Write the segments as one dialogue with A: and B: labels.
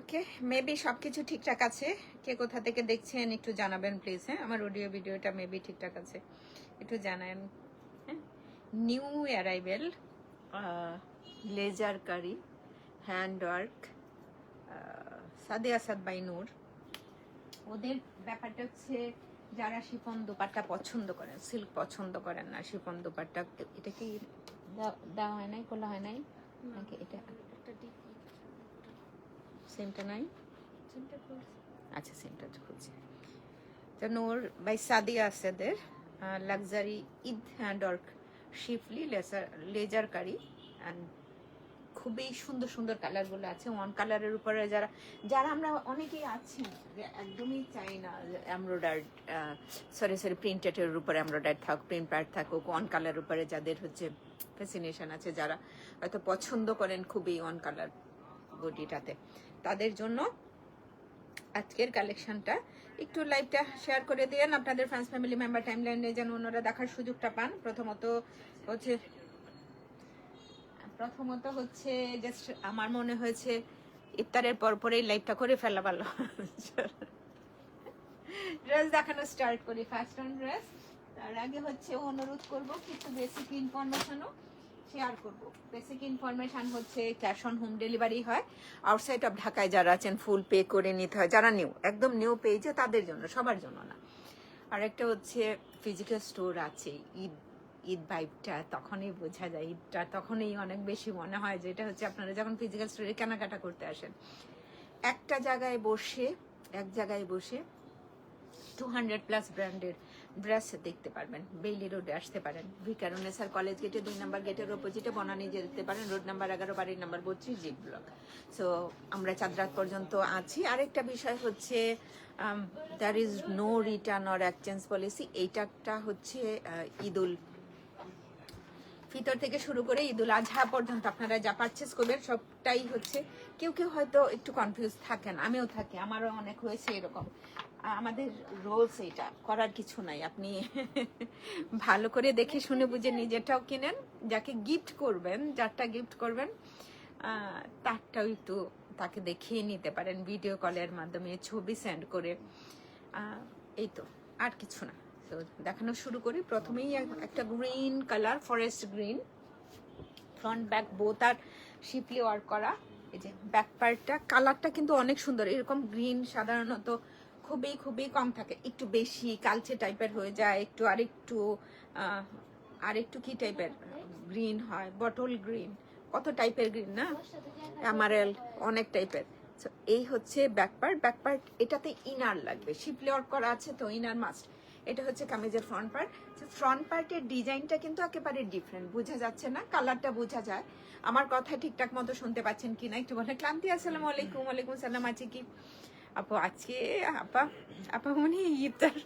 A: ওকে, maybe সবকিছু ঠিকঠাক আছে। কে কোথা থেকে দেখছেন একটু জানাবেন প্লিজ। হ্যাঁ, আমার অডিও ভিডিওটা মেবি ঠিকঠাক আছে, একটু জানান। হ্যাঁ, new arrival laser curry hand work Sade Asad by নূর। ওদের ব্যাপারটা হচ্ছে যারা শিফন দোপাট্টা পছন্দ করেন, সিল্ক পছন্দ করেন না, শিফন দোপাট্টা। এটা কি দেওয়া হয় নাই, খোলা হয় নাই নাকি? এটা সেমটা নাই, আচ্ছা সেমটা খুলছি। তো নূর বাই সাদিয়া আসাদের luxury Eid hand work schiffli laser কারি, অ্যান্ড খুবই সুন্দর সুন্দর কালারগুলো আছে। ওয়ান কালারের উপরে যারা যারা আমরা অনেকেই আছেন যে একদমই চাই না এমব্রয়ডারি, সরি প্রিন্টেডের উপরে এমব্রয়ডারি থাক, প্রিন্ট পার্ট থাকুক, ওয়ান কালার উপরে যাদের হচ্ছে ফ্যাসিনেশন আছে, যারা হয়তো পছন্দ করেন খুবই ওয়ান কালার বডিটাতে, তাদের জন্য আজকের কালেকশনটা। একটু লাইভটা শেয়ার করে দিয়েন আপনাদের ফ্রেন্ডস ফ্যামিলি মেম্বার টাইমলাইনে, যেন ওনারা দেখার সুযোগটা পান। প্রথমত হচ্ছে জাস্ট আমার মনে হয়েছে ইফতারের পরেই লাইভটা করে ফেলা ভালো। ড্রেস দেখানো স্টার্ট করি। ফার্স্ট অন ড্রেস, তার আগে হচ্ছে অনুরোধ করব কিছু বেসিক ইনফরমেশনও শেয়ার করব। বেসিক ইনফরমেশন হচ্ছে ক্যাশ অন হোম ডেলিভারি হয়। আউটসাইড অফ ঢাকায় যারা আছেন ফুল পে করে নিতে হয়, যারা নিউ একদম নিউ পেজে তাদের জন্য, সবার জন্য না। আর একটা হচ্ছে ফিজিক্যাল স্টোর আছে। ঈদ ভাইবটা তখনই বোঝা যায়, ঈদটা তখনই অনেক বেশি মনে হয়, যেটা হচ্ছে আপনারা যখন ফিজিক্যাল স্টোরে কেনাকাটা করতে আসেন, এক জায়গায় বসে 200+ ব্র্যান্ডের ড্রেস দেখতে পারবেন। বেইলি রোডে আসতে পারেন, ভিকারুনেসার কলেজ গেটে 2 নম্বর গেটের অপোজিটে বনানী যেতে পারেন, রোড নাম্বার 11, বাড়ির নাম্বার 32, জি ব্লক। সো আমরা চাঁদরাত পর্যন্ত আছি। আরেকটা বিষয় হচ্ছে there is no return or exchange policy. এইটা হচ্ছে ঈদুল ফিতর থেকে শুরু করে ঈদুল আজহা পর্যন্ত আপনারা যা পারচেস করবেন সবটাই হচ্ছে, কেউ হয়তো একটু কনফিউজ থাকেন, আমিও থাকি, আমারও অনেক হয়েছে এরকম। আমাদের রোলস এটা করার কিছু নাই। আপনি ভালো করে দেখে শুনে বুঝে নিজেরটাও কিনেন, যাকে গিফট করবেন, যারটা গিফট করবেন তারটাও একটু তাকে দেখিয়ে নিতে পারেন ভিডিও কলের মাধ্যমে, ছবি সেন্ড করে। এই তো, আর কিছু না। তো দেখানো শুরু করি। প্রথমেই একটা green colour, forest green, front back both আর শিপলি ওয়ার্ক করা। এই যে ব্যাক পার্টটা, কালারটা কিন্তু অনেক সুন্দর। এরকম গ্রিন সাধারণত খুবই কম থাকে, একটু বেশি কালচে টাইপের হয়ে যায়, একটু আরেকটু কি টাইপের গ্রিন হয়, বটল গ্রিন, কত টাইপের গ্রিন না, অ্যামারেল, অনেক টাইপের। এই হচ্ছে ব্যাক পার্ট। এটাতে ইনার লাগবে, শিপলি ওয়ার্ক করা আছে তো ইনার মাস্ট। এটা হচ্ছে কামিজের ফ্রন্ট পার্ট। ফ্রন্ট পার্টের ডিজাইনটা কিন্তু একেবারে ডিফারেন্ট, বোঝা যাচ্ছে না, কালারটা বোঝা যায়। আমার কথা ঠিকঠাক মতো শুনতে পাচ্ছেন কিনা একটু বলে। ক্লান্তি, আসসালামু আলাইকুম। ওয়ালাইকুম সালাম। আছে কি আপু? আজকে আপা মনে ইফতার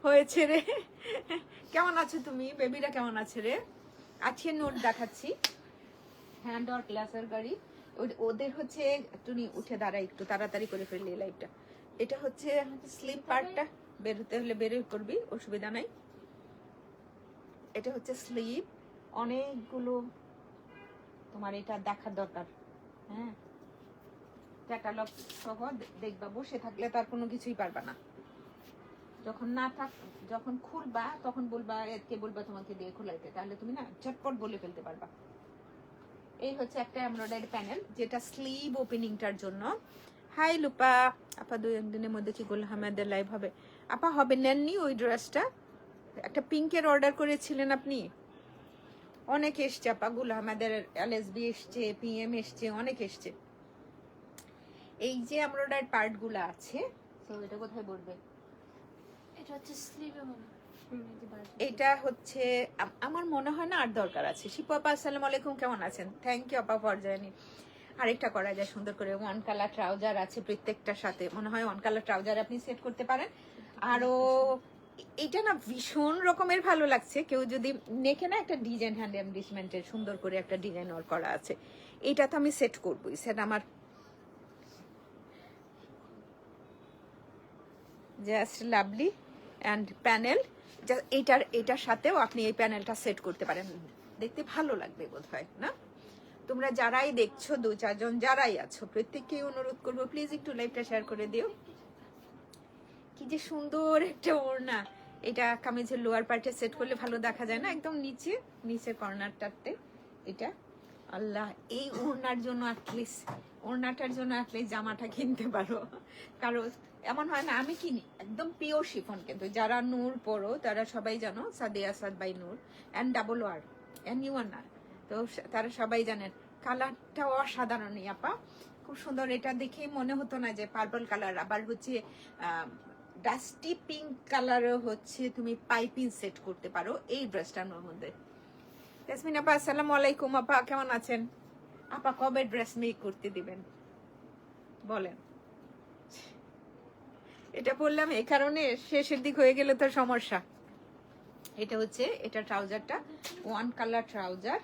A: হয়েছে রে। কেমন আছো তুমি? বেবিরা কেমন আছে রে? আজকে নোট দেখাচ্ছি, হ্যান্ড ওয়ার্ক লেজার গাড়ি। ওদের হচ্ছে একটু উঠে দাঁড়াই, একটু তাড়াতাড়ি করে ফেললি লাইভটা। এটা হচ্ছে স্লিপ পার্টটা, বেরোতে হলে বেরোই করবি, অসুবিধা নাই। এটা হচ্ছে স্লিপ, অনেকগুলো তোমার এটা দেখার দরকার। হ্যাঁ, ক্যাটালগ সহ দেখবা, বসে থাকলে তার কোনো কিছুই পারবা না। যখন খুলবা তখন বলবা, কে বলবা তোমাকে দিয়ে খোলাইতে, তাহলে তুমি না ঝটপট বলে ফেলতে পারবা। এই হচ্ছে একটা এমব্রয়ডারি প্যানেল, যেটা স্লিভ ওপেনিংটার জন্য। হাই লুপা আপা, 2 দিনের মধ্যে কি গোল হামাদের লাইভ হবে? আপা হবে, নেননি ওই ড্রেসটা? একটা পিঙ্কের অর্ডার করেছিলেন আপনি, অনেক এসছে আপা। গুল আমাদের LSB এসছে, PM এসছে, অনেক এসছে। এই যে এমব্রয়ডারি পার্ট গুলো আছে, তো এটা কোথায় বলবে?
B: এটা হচ্ছে স্লিভে মনে।
A: এটা হচ্ছে আমার মনে হয় না আর দরকার আছে। শিপু আপা আসসালামু আলাইকুম, কেমন আছেন? থ্যাংক ইউ আপা ফর জয়নিং। আরেকটা করা যায় সুন্দর করে, ওয়ান কালার ট্রাউজার আছে প্রত্যেকটার সাথে, মনে হয় ওয়ান কালার ট্রাউজার আপনি সেট করতে পারেন। আরো এটা না ভীষণ রকমের ভালো লাগছে। কেউ যদি নেকে না একটা ডিজাইন, হ্যান্ড এমব্রিজমেন্টের সুন্দর করে একটা ডিজাইন ওয়ার্ক করা আছে, এটা তো আমি সেট করবই। সেট আমার জাস্ট লাভলি অ্যান্ড প্যানেল। এটার সাথেও আপনি এই প্যানেলটা সেট করতে পারেন, দেখতে ভালো লাগবে বোধ হয় না? তোমরা যারাই দেখছো 2-4 জন যারাই আছো প্রত্যেককেই অনুরোধ করবো প্লিজ একটু লাইভটা শেয়ার করে দিও। কি যে সুন্দর একটা ওড়না, এটা কামিজের লোয়ার পার্টে সেট করলে ভালো দেখা যায় না, একদম নিচে কর্নারটাতে এটা। আল্লাহ, এই ওড়নার জন্য অ্যাটলিস্ট ওড়নাটার জন্য অ্যাটলিস্ট জামাটা কিনতে পারো, কারণ এমন হয় না আমি কিনি একদম পিওর শিফন। কিন্তু যারা নূর পরো তারা সবাই জানো Sadia Asad by Noor and double ওয়ার অ্যান্ড ইউয়ানার, তো তারা সবাই জানেন কালারটা অসাধারণই আপা, খুব সুন্দর। এটা দেখেই মনে হতো না যে পার্পল কালার, আবার হচ্ছে ডাস্টি পিঙ্ক কালারও হচ্ছে তুমি পাইপিং সেট করতে পারো এই ড্রেসটার মধ্যে। ইয়াসমিন আপা আসসালামু আলাইকুম, আপা কেমন আছেন? আপা কবে ড্রেস মেক করতে দিবেন বলেন? এটা বললাম এই কারণে, শেষের দিক হয়ে গেলে তো সমস্যা। এটা হচ্ছে এটা ট্রাউজারটা, ওয়ান কালার ট্রাউজার।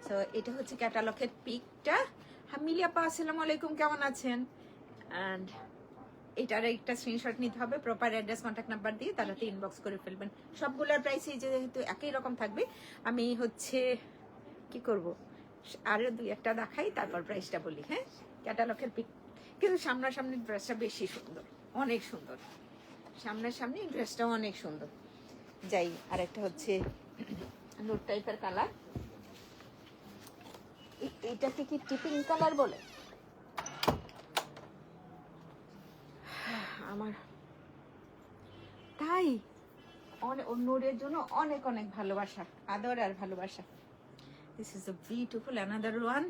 A: সো এটা হচ্ছে ক্যাটালগের পিকটা। হামিলি আপা আসসালামু আলাইকুম, কেমন আছেন? অ্যান্ড এটার একটা স্ক্রিনশট নিতে হবে, প্রপার অ্যাড্রেস কন্ট্যাক্ট নাম্বার দিয়ে তারাতে ইনবক্স করে ফেলবেন। সবগুলোর প্রাইসই যেহেতু একই রকম থাকবে, আমি হচ্ছে কি করব আরো 2-1টা দেখাই তারপর প্রাইসটা বলি। হ্যাঁ, ক্যাটালগের পিক, কিন্তু সামনাসামনি ড্রেসটা বেশি সুন্দর, অনেক সুন্দর। সামনাসামনি ড্রেসটা অনেক সুন্দর। যাই, আর একটা হচ্ছে নোট টাইপের কালার, এইটাকে কি টিপিং কালার বলে? আমার তাই নোরের জন্য অনেক অনেক ভালোবাসা, আদর আর ভালোবাসা। This is a beautiful another one.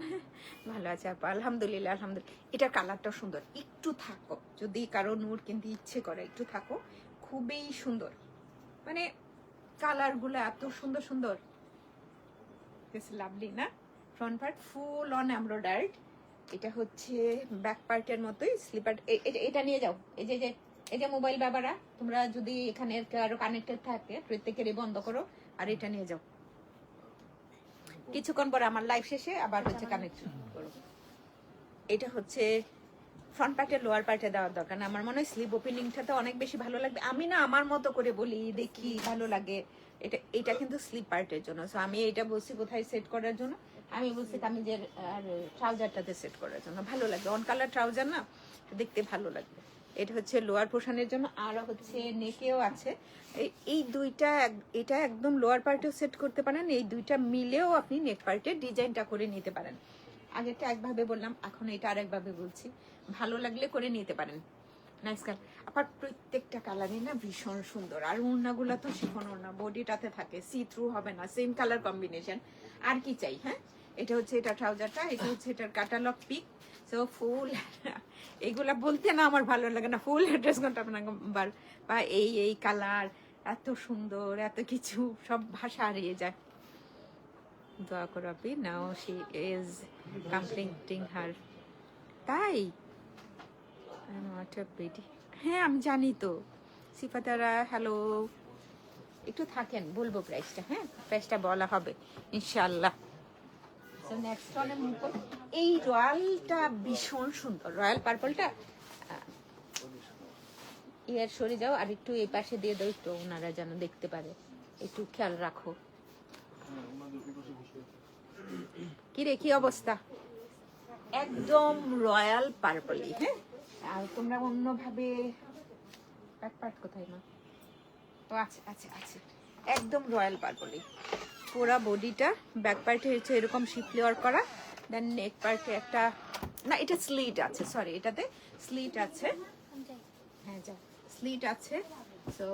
A: ভালো আছে আপা, আলহামদুলিল্লাহ আলহামদুলিল্লাহ। এটার কালারটাও সুন্দর, একটু থাকো যদি কারো নূর কিনতে ইচ্ছে করে, একটু থাকো, খুবই সুন্দর। মানে কালারগুলো এত সুন্দর সুন্দর, লাভলি না? Front part full on embroidered, এটা হচ্ছে ব্যাক পার্টের মতোই স্লিপার। এটা নিয়ে যাও, এই যে মোবাইল বাবারা, তোমরা যদি এখানে আরো কানেক্টেড থাকে প্রত্যেকেরই বন্ধ করো আর এটা নিয়ে যাও। কিছুক্ষণ পরে আমার লাইভ শেষে আবার হচ্ছে কানেক্ট করো। এটা হচ্ছে ফ্রন্ট পার্টে লোয়ার পার্টে দেওয়ার দরকার না, আমার মনে হয় স্লিভ ওপেনিংটাতে অনেক বেশি ভালো লাগবে। আমি না আমার মতো করে বলি, দেখি ভালো লাগে। এটা কিন্তু স্লিভ পার্টের জন্য, সো আমি এটা বলছি কোথায় সেট করার জন্য, আমি বলছি কামিজের আর ট্রাউজারটাতে সেট করার জন্য ভালো লাগবে। অন কালার ট্রাউজার না, দেখতে ভালো লাগবে। এটা হচ্ছে লোয়ার পোর্শনের জন্য, আর হচ্ছে নেকেও আছে। এই দুইটা, এটা একদম লোয়ার পার্টেও সেট করতে পারেন, এই দুইটা মিলেও আপনি নেক পার্টে ডিজাইনটা করে নিতে পারেন। আগেরটা একভাবে বললাম, এখন এটা আরেকভাবে বলছি, ভালো লাগলে করে নিতে পারেন। নাইস কালার, আবার প্রত্যেকটা কালারই না ভীষণ সুন্দর। আর ওড়নাগুলো তো শিফন ওড়না, বডিটাতে থাকে, সি থ্রু হবে না, সেম কালার কম্বিনেশন, আর কি চাই? হ্যাঁ, এটা হচ্ছে এটা ট্রাউজারটা, এটা হচ্ছে এটার ক্যাটালগ পিক। সো ফুল এগুলা বলতে না আমার ভালো লাগে না, ফুল অ্যাড্রেস কন্ট্যাক্ট নাম্বার বা এই কালার এত সুন্দর, এত কিছু, সব ভাষা হারিয়ে যায়। দোয়া করো আপনি, নাও শি ইজ কমপ্লিটিং হার। তাই হ্যাঁ আমি জানি তো। সিফাতারা হ্যালো, একটু থাকেন বলবো প্রাইসটা। হ্যাঁ, প্রাইসটা বলা হবে ইনশাআল্লাহ। নেক্সট ওয়ানে এই রয়্যালটা ভীষণ সুন্দর, রয়্যাল পার্পলটা। ইয়ার সরে যাও আর একটু এই পাশে দিয়ে দাও, একটু ওনারা যেন দেখতে পারে, একটু খেয়াল রাখো। কি রে, কি অবস্থা? একদম রয়্যাল পার্পলই। হ্যাঁ, আর তোমরা অন্যভাবে ব্যাকপার্ট কোথায় না? ও আচ্ছা আচ্ছা আচ্ছা, একদম রয়্যাল পার্পলই পুরা বডিটা। ব্যাক পার্টে হচ্ছে এরকম শিপলি ওয়ার্ক করা, দেন নেক পার্টে একটা, না এটা স্লিট আছে, সরি এটাতে স্লিট আছে। হ্যাঁ যা স্লিট আছে। সো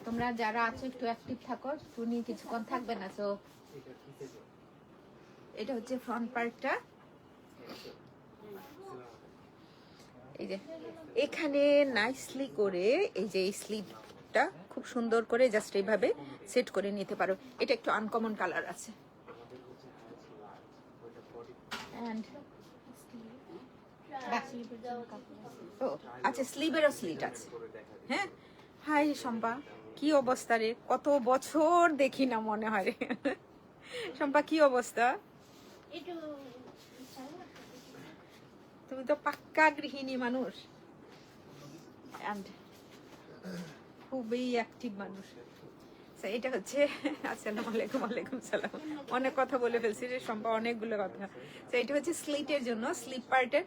A: তোমরা যারা আছো একটু অ্যাক্টিভ থাকো, টুনি কিছুক্ষণ থাকবে না। সো এটা হচ্ছে ফ্রন্ট পার্টটা, এই যে এখানে নাইসলি করে এই যে এই স্লিভটা খুব সুন্দর করে জাস্ট এইভাবে সেট করে নিতে পারো। এটা একটু আনকমন কালার আছে। ও আচ্ছা, স্লিভেরও স্লিট আছে। হ্যাঁ, হাই শম্পা, কি অবস্থা রে? কত বছর দেখি না মনে হয় রে। শম্পা কি অবস্থা? তুমি তো পাক্কা গৃহিণী মানুষ, খুবই অ্যাক্টিভ মানুষ। So, এটা হচ্ছে আসসালামু আলাইকুম, ওয়ালাইকুম সালাম। অনেক কথা বলে ফেলছি রে সম্পা, অনেকগুলো কথা। তো এটা হচ্ছে স্লিটের জন্য, স্লিপ পার্টের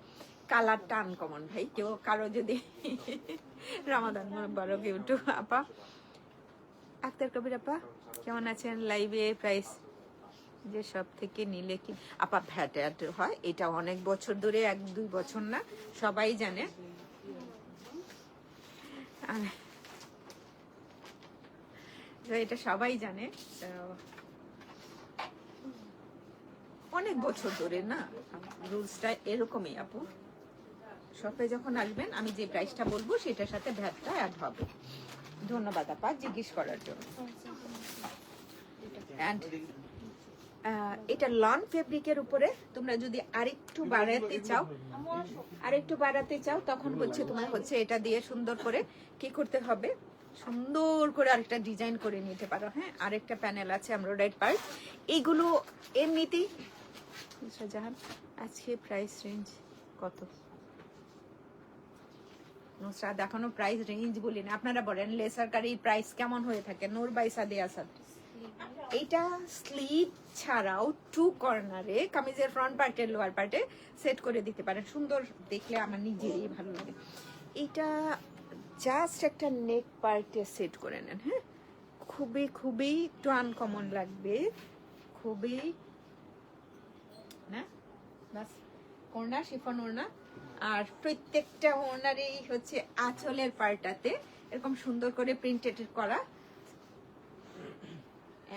A: কালারটা আনকমন ভাই। কেউ কারো যদি রামাদান মুবারক ইউটিউব আপা, আক্তার কবির আপা কেমন আছেন? লাইভে প্রাইস যে সব থেকে নিলে কি আপা ভ্যাট অ্যাড হয়, এটা অনেক বছর ধরে, 1-2 বছর না, সবাই জানে। তো এটা সবাই জানে, তো অনেক বছর ধরে না, রুলসটা এরকমই আপু। শপে যখন আসবেন আমি যে প্রাইসটা বলবো সেটার সাথে ভ্যাটটা অ্যাড হবে। ধন্যবাদ আপা জিজ্ঞেস করার জন্য। And, এটা লন ফেব্রিকের উপরে তোমরা যদি আরেকটু বাড়াতে চাও তখন বলছে তোমার হচ্ছে এটা দিয়ে সুন্দর করে কি করতে হবে, সুন্দর করে আরেকটা ডিজাইন করে নিতে পারো। হ্যাঁ, আরেকটা প্যানেল আছে এমব্রয়ডারি পার্ট। এইগুলো এমনিতেই জাহান আজকে প্রাইস রেঞ্জ কত? নুসরাত এখনো প্রাইস রেঞ্জ বলি না, আপনারা বলেন লেসারকারি প্রাইস কেমন হয়ে থাকে? নূর বাই সাদিয়া আসাদ। এইটা স্লিভ ছাড়াও 2 কর্নারে কামিজের ফ্রন্ট পার্টে লোয়ার পার্টে সেট করে দিতে পারেন, সুন্দর দেখলে আমার নিজেরই ভালো লাগে। এটা জাস্ট একটা নেক পার্টে সেট করে নেন। হ্যাঁ, খুবই খুবই একটু আনকমন লাগবে, খুবই না বাস। ওড়না শিফন ওড়না, আর প্রত্যেকটা ওড়নারই হচ্ছে আঁচলের পার্টটাতে এরকম সুন্দর করে প্রিন্টেড করা।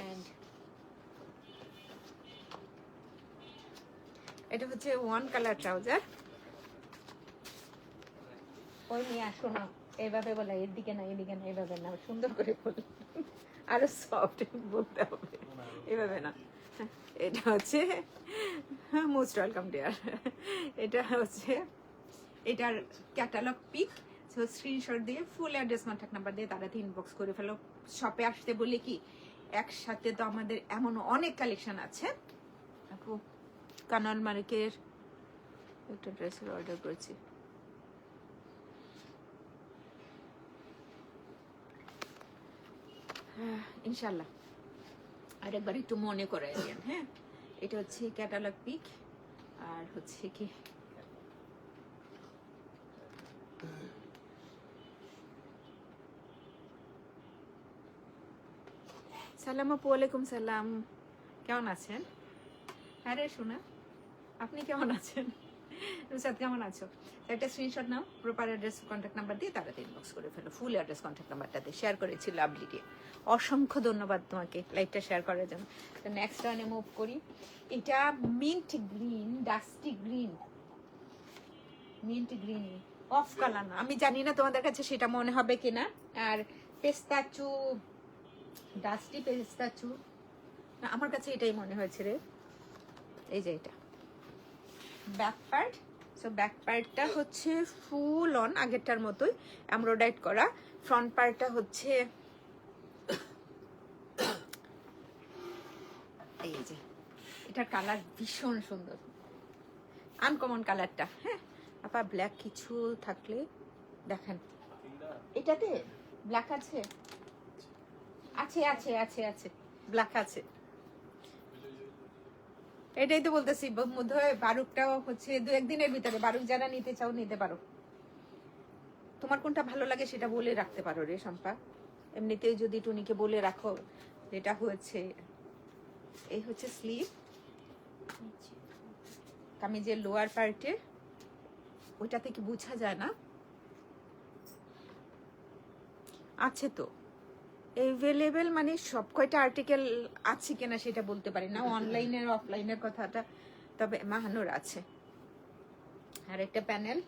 A: And এটা হচ্ছে 1 কালার ট্রাউজার। ওই নিয়ে আসো না, এইভাবে বলে এদিকে না এদিকে না, এইভাবে না, সুন্দর করে বল, আরো সফট বলতে হবে, এইভাবে না। এটা হচ্ছে মোস্ট ওয়েলকাম ডিয়ার। এটা হচ্ছে এটার ক্যাটালগ পিক, স্ক্রিনশট দিয়ে ফুল অ্যাড্রেস কন্ট্যাক্ট নাম্বার দিয়ে তারা ইনবক্স করে ফেলো। শপে আসতে বলে কি একসাথে তো আমাদের এমন অনেক কালেকশন আছে। আপু কানাল মার্কের একটা ড্রেসের অর্ডার করেছি, ইনশাল্লাহ আরেকবার একটু মনে করে দেন। হ্যাঁ, এটা হচ্ছে ক্যাটালগ পিক, আর হচ্ছে কি সালাম আপু, ওয়ালাইকুম সালাম, কেমন আছেন? হ্যাঁ রে শোনা, আপনি কেমন আছেন? রুসাদ কেমন আছো? একটা স্ক্রিনশট নাও, প্রপার অ্যাড্রেস কন্ট্যাক্ট নাম্বার দিয়ে তাড়াতাড়ি ইনবক্স করে ফেলো। ফুল অ্যাড্রেস কন্ট্যাক্ট নাম্বারটাতে শেয়ার করেছি লাভলি দিয়ে। অসংখ্য ধন্যবাদ তোমাকে লাইভটা শেয়ার করার জন্য। তো নেক্সট ওয়ানে মুভ করি। এটা mint green, dusty green, mint green of colour না, আমি জানি না তোমাদের কাছে সেটা মনে হবে কিনা। আর পেস্তাচু, ডাস্টি পেস্তাচু, না আমার কাছে এটাই মনে হয়েছে রে। এই যে এটা ব্যাক পার্ট, সো ব্যাক পার্টটা হচ্ছে ফুল অন আগেরটার মতোই এমব্রয়ডারি করা। ফ্রন্ট পার্টটা হচ্ছে এই যে, এটার কালার ভীষণ সুন্দর, আনকমন কালারটা। হ্যাঁ আপা, ব্ল্যাক কিছু থাকলে দেখেন। এটাতে ব্ল্যাক আছে, আছে আছে আছে আছে ব্ল্যাক আছে। এটাই তো বলতেছি, বোধহয় বারুকটাও হচ্ছে 2-1 দিনের ভিতরে। বারুক যারা নিতে চাও নিতে পারো, তোমার কোনটা ভালো লাগে সেটা বলে রাখতে পারো রে শম্পা। এমনিতেই যদি টুনিকে বলে রাখো, যেটা হচ্ছে এই হচ্ছে স্লিভ, কামিজের লোয়ার পার্টে, ওইটাতে কি বোঝা যায় না? আছে তো এভেলেবেল, মানে সব কয়টা আর্টিকেল আছে কিনা সেটা বলতে পারি না, অনলাইনের অফলাইনের কথাটা, তবে মাহানুর আছে। আর একটা প্যানেল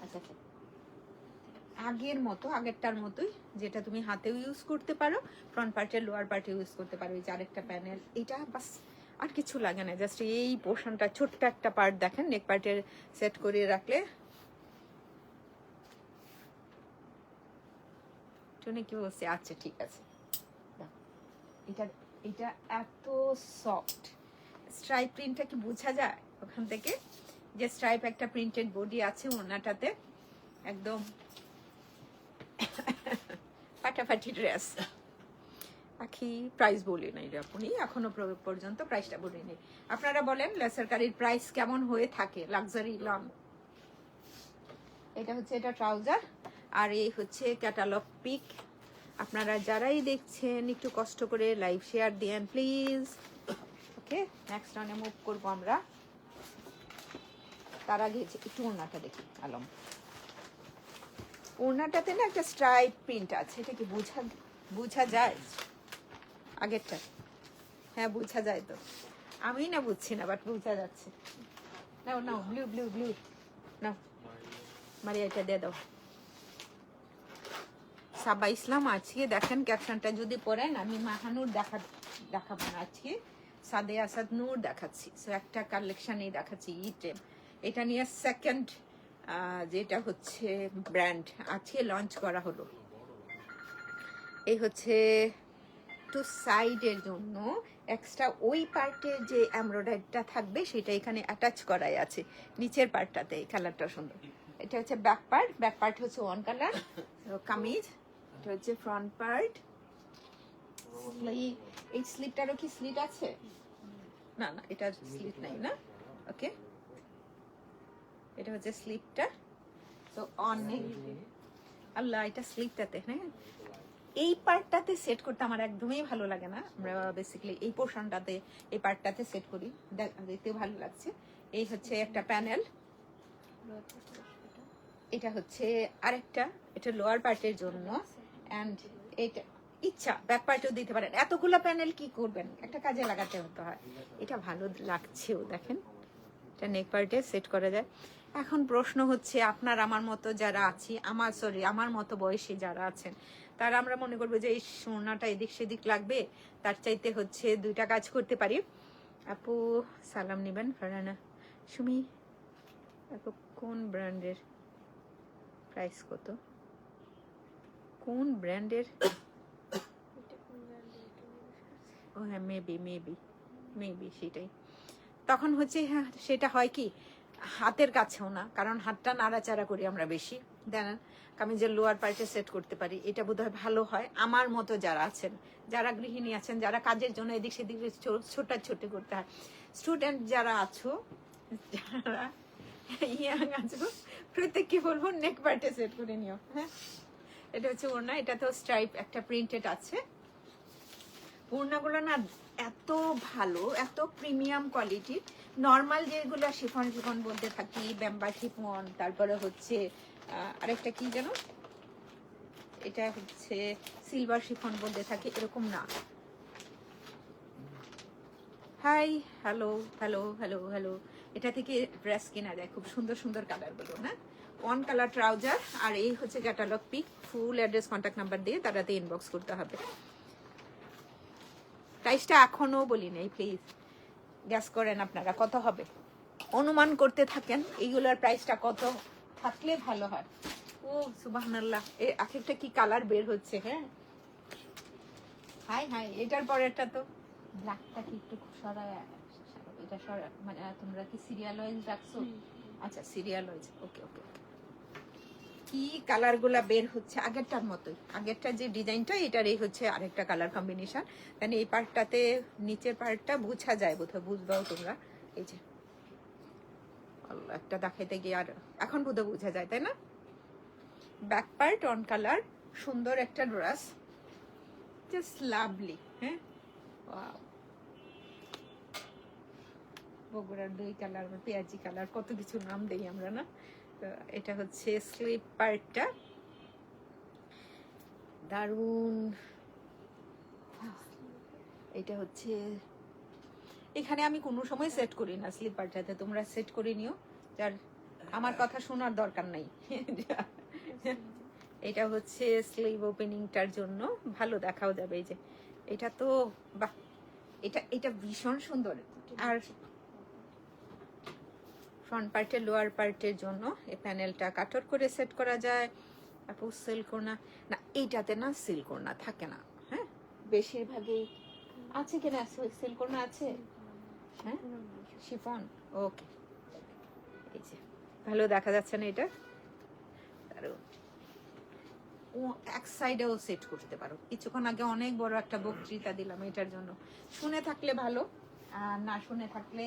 A: আচ্ছা, আগের মতো, আগেরটার মতোই, যেটা তুমি হাতেও ইউজ করতে পারো, ফ্রন্ট পার্টে লোয়ার পার্টে ইউজ করতে পারো। এই যে আরেকটা প্যানেল, এটা বাস, আর কিছু লাগে না, জাস্ট এই পোর্শনটা ছোট্ট একটা পার্ট দেখেন, নেক পার্টের সেট করে রাখলে। টুনি কি বলছে? আচ্ছা ঠিক আছে। এটা এটা এত সফট, স্ট্রাইপ প্রিন্টটা কি বোঝা যায় ওখান থেকে? যে স্ট্রাইপ একটা প্রিন্টেড বডি আছে ওনাটাতে, একদম ফাটাফাটি ড্রেস। আখি প্রাইস বলি নাই রে আপনি এখনো পর্যন্ত প্রাইসটা বলি নাই। আপনারা বলেন লেসার কারির প্রাইস কেমন হয়ে থাকে লাক্সারি লং। এটা হচ্ছে এটা ট্রাউজার আর এই হচ্ছে ক্যাটালগ পিক। আপনারা যারাই দেখছেন একটু কষ্ট করে লাইভ শেয়ার দেন প্লিজ। ওকে, নেক্সট রানে মুভ করবো আমরা। তার আগে একটু ওড়নাটা দেখি আলম। ওড়নাটাতে না একটা স্ট্রাইপ প্রিন্ট আছে, এটা কি বোঝা যায় আগেরটা? হ্যাঁ বোঝা যায় তো, আমি না বুঝছি না বাট বোঝা যাচ্ছে। নাও নাও ব্লু ব্লু ব্লু নাও মারিয়া, এটা দিয়ে দাও। সাবা ইসলাম আজকে দেখেন ক্যাপশনটা যদি পড়েন, আমি মাহানুর দেখাবো না, আজকে সাদে আসাদ নূর দেখাচ্ছি। সো একটা কালেকশনই দেখাচ্ছি ইটেম। এটা নিয়ে সেকেন্ড যেটা হচ্ছে ব্র্যান্ড আজকে লঞ্চ করা হলো। এই হচ্ছে টু সাইডের জন্য এক্সট্রা ওই পার্টে যে এমব্রয়ডারিটা থাকবে সেটা এখানে অ্যাটাচ করাই আছে নিচের পার্টটাতে। এই কালারটা সুন্দর। এটা হচ্ছে ব্যাক পার্ট, ব্যাক পার্ট হচ্ছে ওয়ান কালার কামিজ। এটা হচ্ছে ফ্রন্ট পার্ট। এই স্লিপটারও কি স্লিট আছে? না না, এটা স্লিট নাই না। ওকে, এটা হচ্ছে স্লিপটা। তো অনেক আল্লাহ, এটা স্লিপটাতে হ্যাঁ এই পার্টটাতে সেট করতে আমার একদমই ভালো লাগে না। আমরা বেসিক্যালি এই পোর্শনটাতে এই পার্টটাতে সেট করি, দেখতে ভালো লাগছে। এই হচ্ছে একটা প্যানেল। এটা হচ্ছে আরেকটা, এটা লোয়ার পার্টের জন্য। অ্যান্ড এটা ইচ্ছা ব্যাক পার্টেও দিতে পারেন। এতগুলো প্যানেল কি করবেন, একটা কাজে লাগাতে হতে হয়। এটা ভালো লাগছেও দেখেন, এটা নেক পার্টে সেট করা যায়। এখন প্রশ্ন হচ্ছে আপনার আমার মতো যারা আছি, আমার মতো বয়সী যারা আছেন, তারা আমরা মনে করবো যে এই সোনাটা এদিক সেদিক লাগবে, তার চাইতে হচ্ছে দুইটা কাজ করতে পারি। আপু সালাম নিবেন ফারহানা সুমি। আপু কোন ব্র্যান্ডের, প্রাইস কত, কোন ব্র্যান্ডের? ও হ্যাঁ মেবি সেটাই। তখন হচ্ছে হ্যাঁ সেটা হয় কি হাতের কাছেও না, কারণ হাতটা নাড়াচাড়া করি আমরা বেশি। দেন কামিজের লোয়ার পার্টে সেট করতে পারি, এটা বোধহয় ভালো হয়। আমার মতো যারা আছেন, যারা গৃহিণী আছেন, যারা কাজের জন্য এদিক সেদিক ছোটাছুটি করতে হয়, স্টুডেন্ট যারা আছো, যারা ইয়াং আছো, প্রত্যেককে বলবো নেক পার্টে সেট করে নিও। হ্যাঁ, এটা হচ্ছে ওড়না, এটা তো স্ট্রাইপ একটা প্রিন্টেড আছে। ওড়নাগুলো না এত ভালো, এত প্রিমিয়াম কোয়ালিটি। নর্মাল যেগুলো শিফন বলতে থাকি, ব্যাম্বা শিফন, তারপরে হচ্ছে আরেকটা কি যেন, এটা হচ্ছে সিলভার শিফন বলতে থাকি, এরকম না। Hi, hello hello hello hello. এটা থেকে ড্রেস কেনা যায়, খুব সুন্দর সুন্দর কালারগুলো। হ্যাঁ, ওয়ান কালার ট্রাউজার। আর এই হচ্ছে catalogue pic. Full address contact number দিয়ে তারাতে ইনবক্স করতে হবে। প্রাইসটা এখনো বলি নাই, প্লিজ গ্যাস করেন আপনারা কত হবে, অনুমান করতে থাকেন এইগুলোর প্রাইসটা কত থাকলে ভালো হয়। ও সুবহানাল্লাহ, এই আখেরটা কি কালার বের হচ্ছে। হ্যাঁ হাই হাই, এটার পরেরটা তো ব্ল্যাকটা কি একটু সরায়, এটা সরা, মানে তোমরা কি সিরিয়াল ওয়াইজ রাখছো? আচ্ছা সিরিয়াল ওয়াইজ, ওকে ওকে ওকে। কি কালার গুলা বের হচ্ছে আগেরটার মতোই, আগেরটা যে ডিজাইনটা এটার এই হচ্ছে আরেকটা কালার কম্বিনেশন। মানে এই পার্টটাতে নিচের পার্টটা বোঝা যায়, বোধহয় বুঝবাও তোমরা। এই যে আল্লাহ, একটা দেখাইতে গিয়ে আর এখন বোধহয় বোঝা যায়, তাই না? ব্যাক পার্ট অন কালার, সুন্দর একটা ড্রেস, জাস্ট লাভলি। হ্যাঁ, ওয়াও, বগুড়ার দুই কালার, পেঁয়াজি কালার, কত কিছু নাম দেই আমরা না। তো এটা হচ্ছে স্লিপ পার্টটা, দারুন। এটা হচ্ছে, এখানে আমি কোনো সময় সেট করি না স্লিপারটাতে, তোমরা সেট করে নিও, যার আমার কথা শোনার দরকার নাই। এটা হচ্ছে স্লিভ ওপেনিংটার জন্য ভালো দেখাও যাবে। এই যে এটা তো বাহ, এটা ভীষণ সুন্দর। আর ফ্রন্ট পার্টের লোয়ার পার্টের জন্য এই প্যানেলটা কাটর করে সেট করা যায়। তারপর সিল্কোনা না, এইটাতে না সিল্কোনা থাকে না। হ্যাঁ, বেশিরভাগই আছে কিনা সিল্কোনা আছে। হ্যাঁ, শিফন, ওকে। এই যে ভালো দেখা যাচ্ছে না এটা, দারুণ। ও এক সাইডেও সেট করতে পারো। কিছুক্ষণ আগে অনেক বড় একটা বক্তৃতা দিলাম এটার জন্য, শুনে থাকলে ভালো, আর না শুনে থাকলে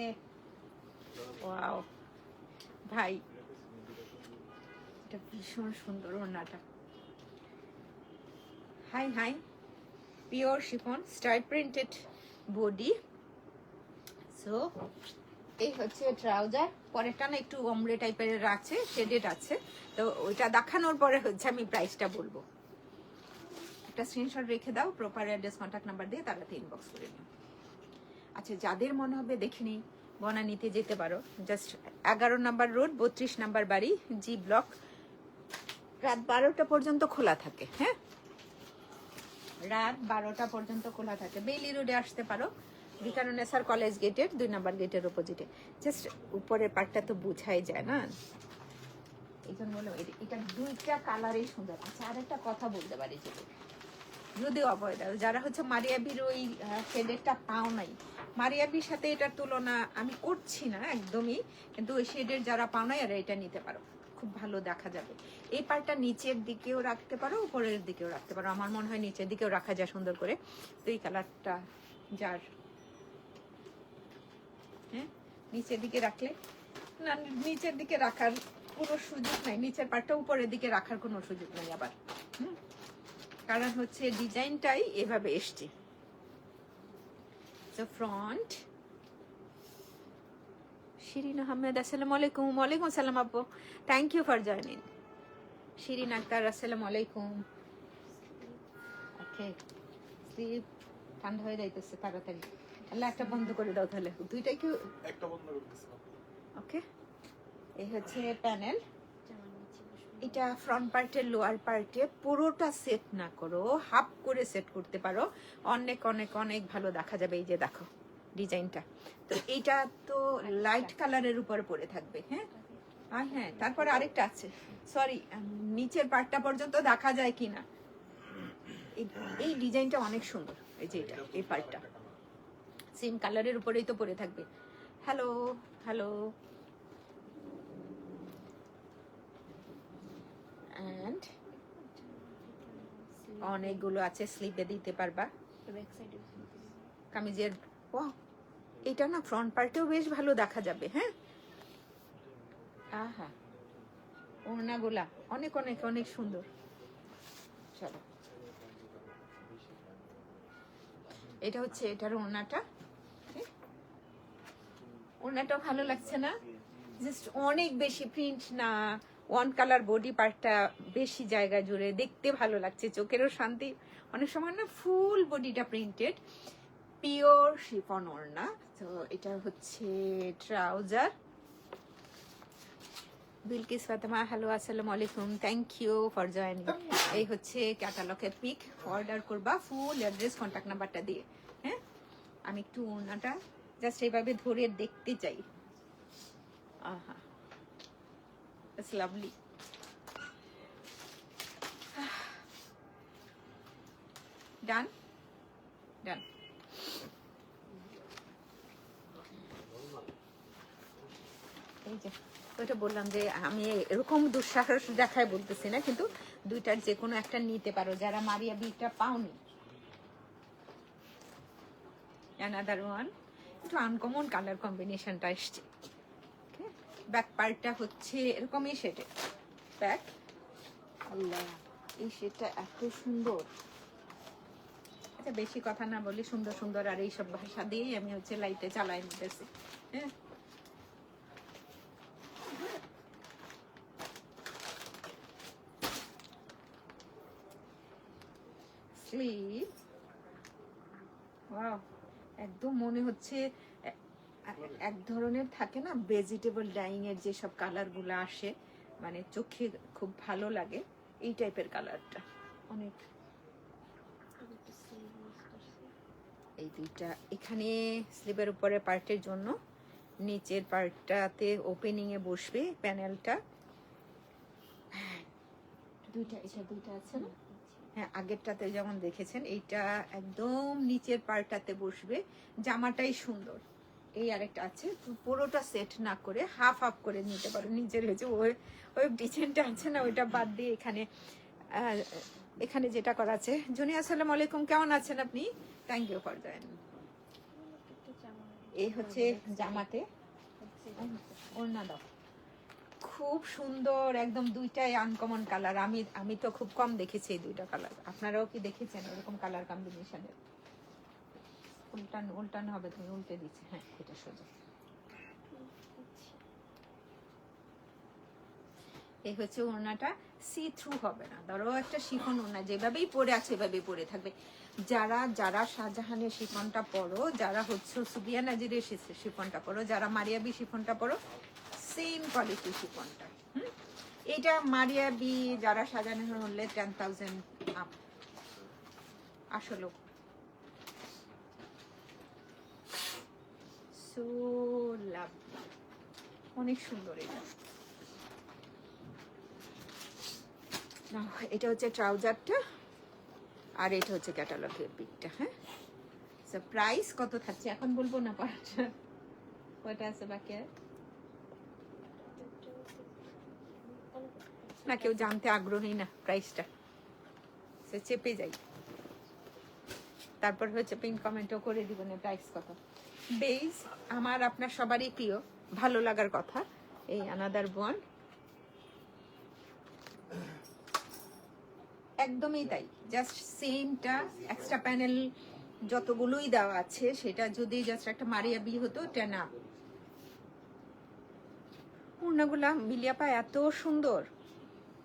A: ওয়াও ভাই, এটা ভীষণ সুন্দর ওড়নাটা। High high, pure chiffon stripe printed body. So এই হচ্ছে ট্রাউজার। পরেরটা না একটু অমরে টাইপের আছে, শেডেড আছে, তো ওইটা দেখানোর পরে হচ্ছে আমি প্রাইসটা বলবো। একটা স্ক্রিনশট রেখে দাও, প্রপার অ্যাড্রেস কন্ট্যাক্ট নাম্বার দিয়ে তাড়াতাড়ি ইনবক্স করে নিও। আচ্ছা, যাদের মনে হবে দেখে নিই, বনানীতে যেতে পারো। জাস্ট 11 নম্বর রোড, 32 নম্বর বাড়ি, জি ব্লক। রাত 12টা পর্যন্ত খোলা থাকে। হ্যাঁ, রাত 12টা পর্যন্ত খোলা থাকে। বেইলি রোডে আসতে পারো, বিকারুনেসার কলেজ গেটের 2 নম্বর গেটের অপোজিটে। জাস্ট উপরের পার্টটা তো বুঝাই যায় না, এই জন্য বললাম এটা দুইটা কালারই সুন্দর। আচ্ছা, আর একটা কথা বলতে পারি, যদিও অবৈধ, যারা হচ্ছে মারিয়াবির ওই শেডেরটা পাও নাই, মারিয়াবির সাথে এটার তুলনা আমি করছি না একদমই, কিন্তু ওই শেডের যারা পাও নাই আর এটা নিতে পারো, খুব ভালো দেখা যাবে। এই পার্টটা নিচের দিকেও রাখতে পারো, উপরের দিকেও রাখতে পারো। আমার মনে হয় নিচের দিকেও রাখা যায় সুন্দর করে। তো এই কালারটা যার, হ্যাঁ, নিচের দিকে রাখলে না, নিচের দিকে রাখার কোনো সুযোগ নাই, নিচের পার্টটা উপরের দিকে রাখার কোনো সুযোগ নাই আবার। কারণ হচ্ছে ডিজাইনটাই এভাবে এসছে। তো ফ্রন্ট। শিরিন আহমেদ, আসসালামু আলাইকুম। ওয়ালাইকুম আসসালাম আপু, thank you for joining. Shirin Akhtar, আসসালামু আলাইকুম। ওকে, স্লিপ ঠান্ডা হয়ে যাইতেছে তাড়াতাড়ি। আল্লাহ একটা বন্ধ করে দাও তাহলে, দুইটাই কি
C: একটা বন্ধ করতেছি।
A: ওকে। এই হচ্ছে প্যানেল। এটা ফ্রন্ট পার্টের লোয়ার পার্টে পুরোটা সেট না করো, হাফ করে সেট করতে পারো, অনেক অনেক অনেক ভালো দেখা যাবে। এই যে দেখো ডিজাইনটা, তো এইটা তো লাইট কালারের উপরে পড়ে থাকবে। হ্যাঁ, আর হ্যাঁ, তারপরে আরেকটা আছে, সরি, নিচের পার্টটা পর্যন্ত দেখা যায় কিনা। এই ডিজাইনটা অনেক সুন্দর। এই যে এটা, এই পার্টটা সেম কালারের উপরেই তো পড়ে থাকবে। হ্যালো হ্যালো, এন্ড অনেকগুলো আছে, স্লিপে দিতে পারবা কামিজের। ওয়াও, এটা না ফ্রন্ট পার্টেও বেশ ভালো দেখা যাবে। হ্যাঁ, আহা, ওড়নাগুলা অনেক অনেক অনেক সুন্দর। চলো, এটা হচ্ছে এটার ওড়নাটা। ওড়নাটাও ভালো লাগছে না? জাস্ট অনেক বেশি প্রিন্ট না, ওয়ান কালার বডি পার্টটা বেশি জায়গা জুড়ে, দেখতে ভালো লাগছে, চোখেরও শান্তি। অনেক সময় না ফুল বডিটা প্রিন্টেড, পিওর শিফন ওড়না। তো এটা হচ্ছে ট্রাউজার। বিলকিস ফাতেমা, হ্যালো, আসসালামু আলাইকুম, থ্যাংক ইউ ফর জয়েনিং। এই হচ্ছে ক্যাটালগের পিক, অর্ডার করবা ফুল অ্যাড্রেস কন্ট্যাক্ট নাম্বারটা দিয়ে। হ্যাঁ, আমি একটু ওড়নাটা জাস্ট এইভাবে ধরে দেখতে চাই। আহা, ইটস লাভলি। ডান ডান। এই যে ওইটা বললাম যে আমি এরকম দুঃসাহস দেখায় বলতেছি না, কিন্তু দুইটার যে কোনো একটা নিতে পারো যারা মারিয়া বিটা পাওনি। অ্যানাদার ওয়ান, একটু আনকমন কালার কম্বিনেশনটা এসছে। ব্যাক পার্টটা হচ্ছে এরকমই শেডে ব্যাক। আল্লাহ, এই শেডটা এত সুন্দর। আচ্ছা, বেশি কথা না বলি, সুন্দর সুন্দর আর এইসব ভাষা দিয়েই আমি হচ্ছে লাইটে চালাই নিতেছি। হ্যাঁ, স্লিভ, ওয়াও, একদম মনে হচ্ছে এক ধরনের থাকে না ভেজিটেবল ডাইং এর যেসব কালার গুলো আসে, মানে চোখে খুব ভালো লাগে, এই টাইপের কালারটা অনেক। এই দুইটা এখানে স্লিভের উপরে পার্টের জন্য, নিচের পার্টটাতে ওপেনিং এ বসবে প্যানেলটা। দুইটা, এটা দুইটা আছে না? হ্যাঁ, আগেরটাতে যেমন দেখেছেন, এইটা একদম নিচের পার্টটাতে বসবে, জামাটাই সুন্দর। এই আরেকটা আছে, পুরোটা সেট না করে হাফ হাফ করে নিতে পারো। নিচের হয়েছে ওই ডিজাইনটা আছে না, ওইটা বাদ দিয়ে এখানে আর এখানে যেটা করা আছে, জুনি আসসালামু আলাইকুম, কেমন আছেন আপনি? Thank you for join. এই হচ্ছে জামাতে ওড়না দাও, খুব সুন্দর একদম, দুইটাই আনকমন কালার। আমি তো খুব কম দেখেছি এই দুইটা কালার। আপনারাও কি দেখেছেন এরকম কালার কম্বিনেশনের? উল্টান উল্টান হবে, তুমি উল্টে দিচ্ছে। হ্যাঁ, এটা সোজা। এই হচ্ছে ওড়নাটা, সি থ্রু হবে না। ধরো একটা শিফন ওড়না, যেভাবেই পরে আছে এভাবেই পরে থাকবে। যারা যারা শাহজাহানের শিফনটা পরো, যারা হচ্ছে সুবিয়া নাজিরের শিফনটা পরো, যারা মারিয়াবি শিফনটা পরো, সেম কোয়ালিটি শিফনটা। এটা মারিয়াবি যারা শাহজাহানের হলে 10,000 আপ। আসলে সো লাভলি, অনেক সুন্দর এটা। এটা হচ্ছে ট্রাউজারটা, আর এটা হচ্ছে ক্যাটালগের পিকটা। হ্যাঁ, প্রাইস কত থাকছে এখন বলবো না, পাঁচটা কয়টা আছে বাকি? না, কেউ জানতে আগ্রহী না প্রাইসটা, সে চেপে যাই। তারপর হচ্ছে পিন কমেন্টও করে দিবেন প্রাইস কত। বেজ আমার আপনার সবারই প্রিয়, ভালো লাগার কথা। এই আনাদার ওয়ান, একদমই তাই, জাস্ট সেমটা। এক্সট্রা প্যানেল যতগুলোই দেওয়া আছে, সেটা যদি জাস্ট একটা মারিয়াবি হতো, টেনা ওড়নাগুলা মিলিয়াপা এত সুন্দর।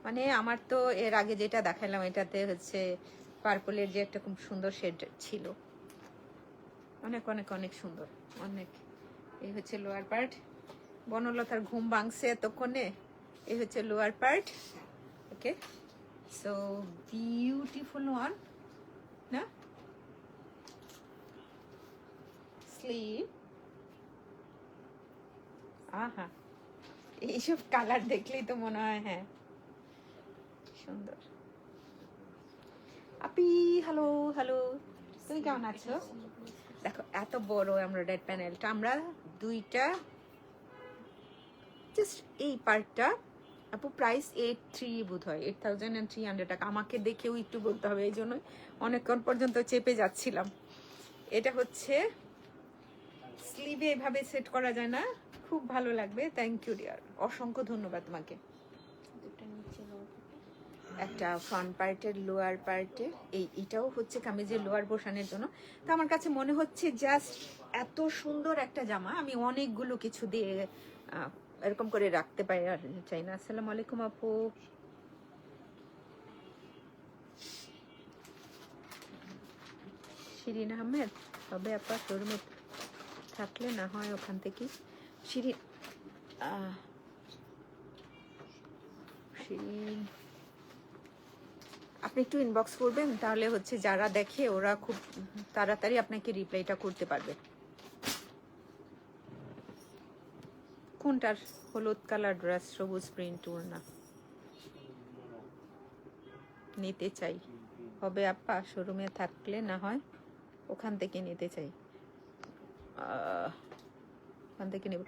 A: মানে আমার তো এর আগে যেটা দেখালাম, এটাতে হচ্ছে পার্পলের যে একটা খুব সুন্দর শেড ছিল, অনেক অনেক অনেক সুন্দর, অনেক। এই হচ্ছে লোয়ার পার্ট, বনলতার ঘুম ভাঙছে এতক্ষণে। এই হচ্ছে লোয়ার পার্ট। ওকে, সো বিউটিফুল ওয়ান না? স্লিভ, আহা, এইসব কালার দেখলেই তো মনে হয় হ্যাঁ সুন্দর। আপি হ্যালো হ্যালো, তুমি কেমন আছো? দেখো এত বড় এমব্রয়ডারি প্যানেলটা আমরা দুইটা, জাস্ট এই পার্টটা আপু প্রাইস 83 বোধ হয়, 8,300 টাকা। আমাকে দেখেও একটু বলতে হবে, এই জন্য অনেকক্ষণ পর্যন্ত চেপে যাচ্ছিলাম। এটা হচ্ছে স্লিভে এভাবে সেট করা যায় না, খুব ভালো লাগবে। থ্যাংক ইউ ডিয়ার, অসংখ্য ধন্যবাদ তোমাকে। একটা ফ্রন্ট পার্টের, লোয়ার পার্টের, এটাও হচ্ছে কামিজের লোয়ার পোর্শনের জন্য। তো আমার কাছে মনে হচ্ছে জাস্ট এত সুন্দর একটা জামা আমি অনেকগুলো কিছু দিয়ে এরকম করে রাখতে পারি আর চাই না। আসসালামু আলাইকুম আপু। শিরিন আহমেদ, তবে আপনার শোরুমে থাকলে না হয় ওখান থেকে শিরিন শিরিন আপনি একটু ইনবক্স করবেন, তাহলে হচ্ছে যারা দেখে ওরা খুব তাড়াতাড়ি আপনাকে রিপ্লাইটা করতে পারবে। কোনটার? হলুদ কালার ড্রেস, সবুজ প্রিন্ট ওড়না নিতে চাই, হবে আপা শোরুমে থাকলে না হয় ওখান থেকে নিতে চাই। ওখান থেকে নেব।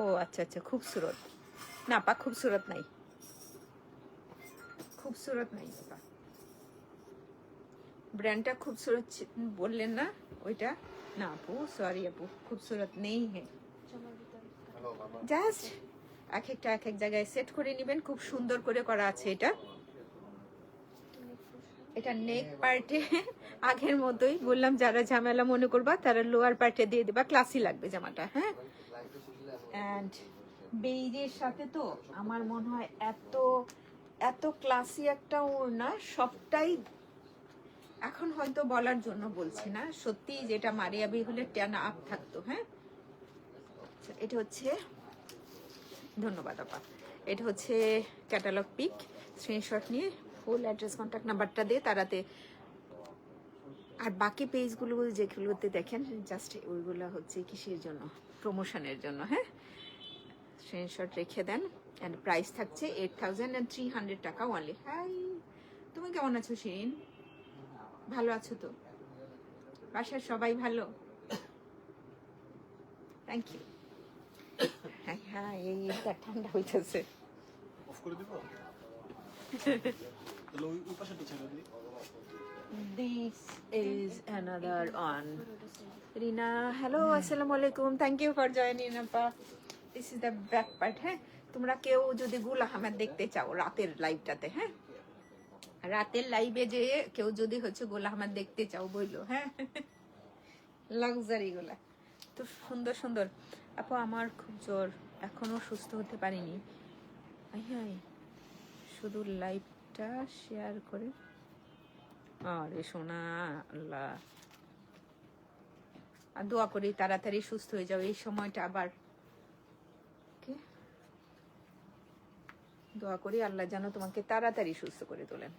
A: ও আচ্ছা আচ্ছা, খুবসুরত না আপা, খুবসুরত নাই, খুবসুরত নাই আপা। ব্র্যান্ডটা খুবসুরত বললেন না ওইটা? না আপু, সরি আপু, খুবসুরত নেই। হ্যাঁ, জাস্ট এক একটা এক এক জায়গায় সেট করে নেবেন, খুব সুন্দর করে করা আছে এটা। এটা নেক পার্টে আগের মতোই বললাম, যারা ঝামেলা মনে করবা তারা লোয়ার পার্টে দিয়ে দেবা, ক্লাসি লাগবে জামাটা। হ্যাঁ, অ্যান্ড বেইজের সাথে তো আমার মনে হয় এত এত ক্লাসি একটা ওড়না, সবটাই এখন হয়তো বলার জন্য বলছি না, সত্যি যেটা মারিয়াবি হলে টেন আপ থাকতো। হ্যাঁ, এটা হচ্ছে, ধন্যবাদ আপা, এটা হচ্ছে ক্যাটালগ পিক। স্ক্রিনশট নিয়ে ফুল অ্যাড্রেস কন্ট্যাক্ট নাম্বারটা দিয়ে তারাতে, আর বাকি পেজগুলো যেগুলোতে দেখেন জাস্ট ওইগুলো হচ্ছে কিসের জন্য, প্রমোশনের জন্য। হ্যাঁ, স্ক্রিনশট রেখে দেন। অ্যান্ড প্রাইস থাকছে 8,300 টাকা অনলি। হাই, তুমি কেমন আছো শিরিন? ভালো আছো তো? বাসার সবাই ভালো? Thank you. হ্যাঁ হ্যাঁ, এই ঠান্ডা হইতেছে।
C: করে দিব তাহলে ওই পাশেটা ছেড়ে দিই
A: This is another one. Rina, hello, assalamu alaikum. Thank you for joining, Appa. This is the back part, হ্যাঁ? তোমরা কেউ যদি গুল আহমেদ দেখতে চাও রাতের লাইভটাতে, হ্যাঁ? রাতের লাইভে যে কেউ যদি হচ্ছে গুল আহমেদ দেখতে চাও বইলো, হ্যাঁ? লাক্সারি গুলা তো সুন্দর সুন্দর। আপু আমার খুব জ্বর, এখনো সুস্থ হতে পারিনি। শুধু লাইভটা শেয়ার করে। আরে সোনা আল্লাহ, আর দোয়া করি তাড়াতাড়ি সুস্থ হয়ে যাও। এই সময়টা আবার দোয়া করি আল্লাহ যেন তোমাকে তাড়াতাড়ি সুস্থ করে তোলেন।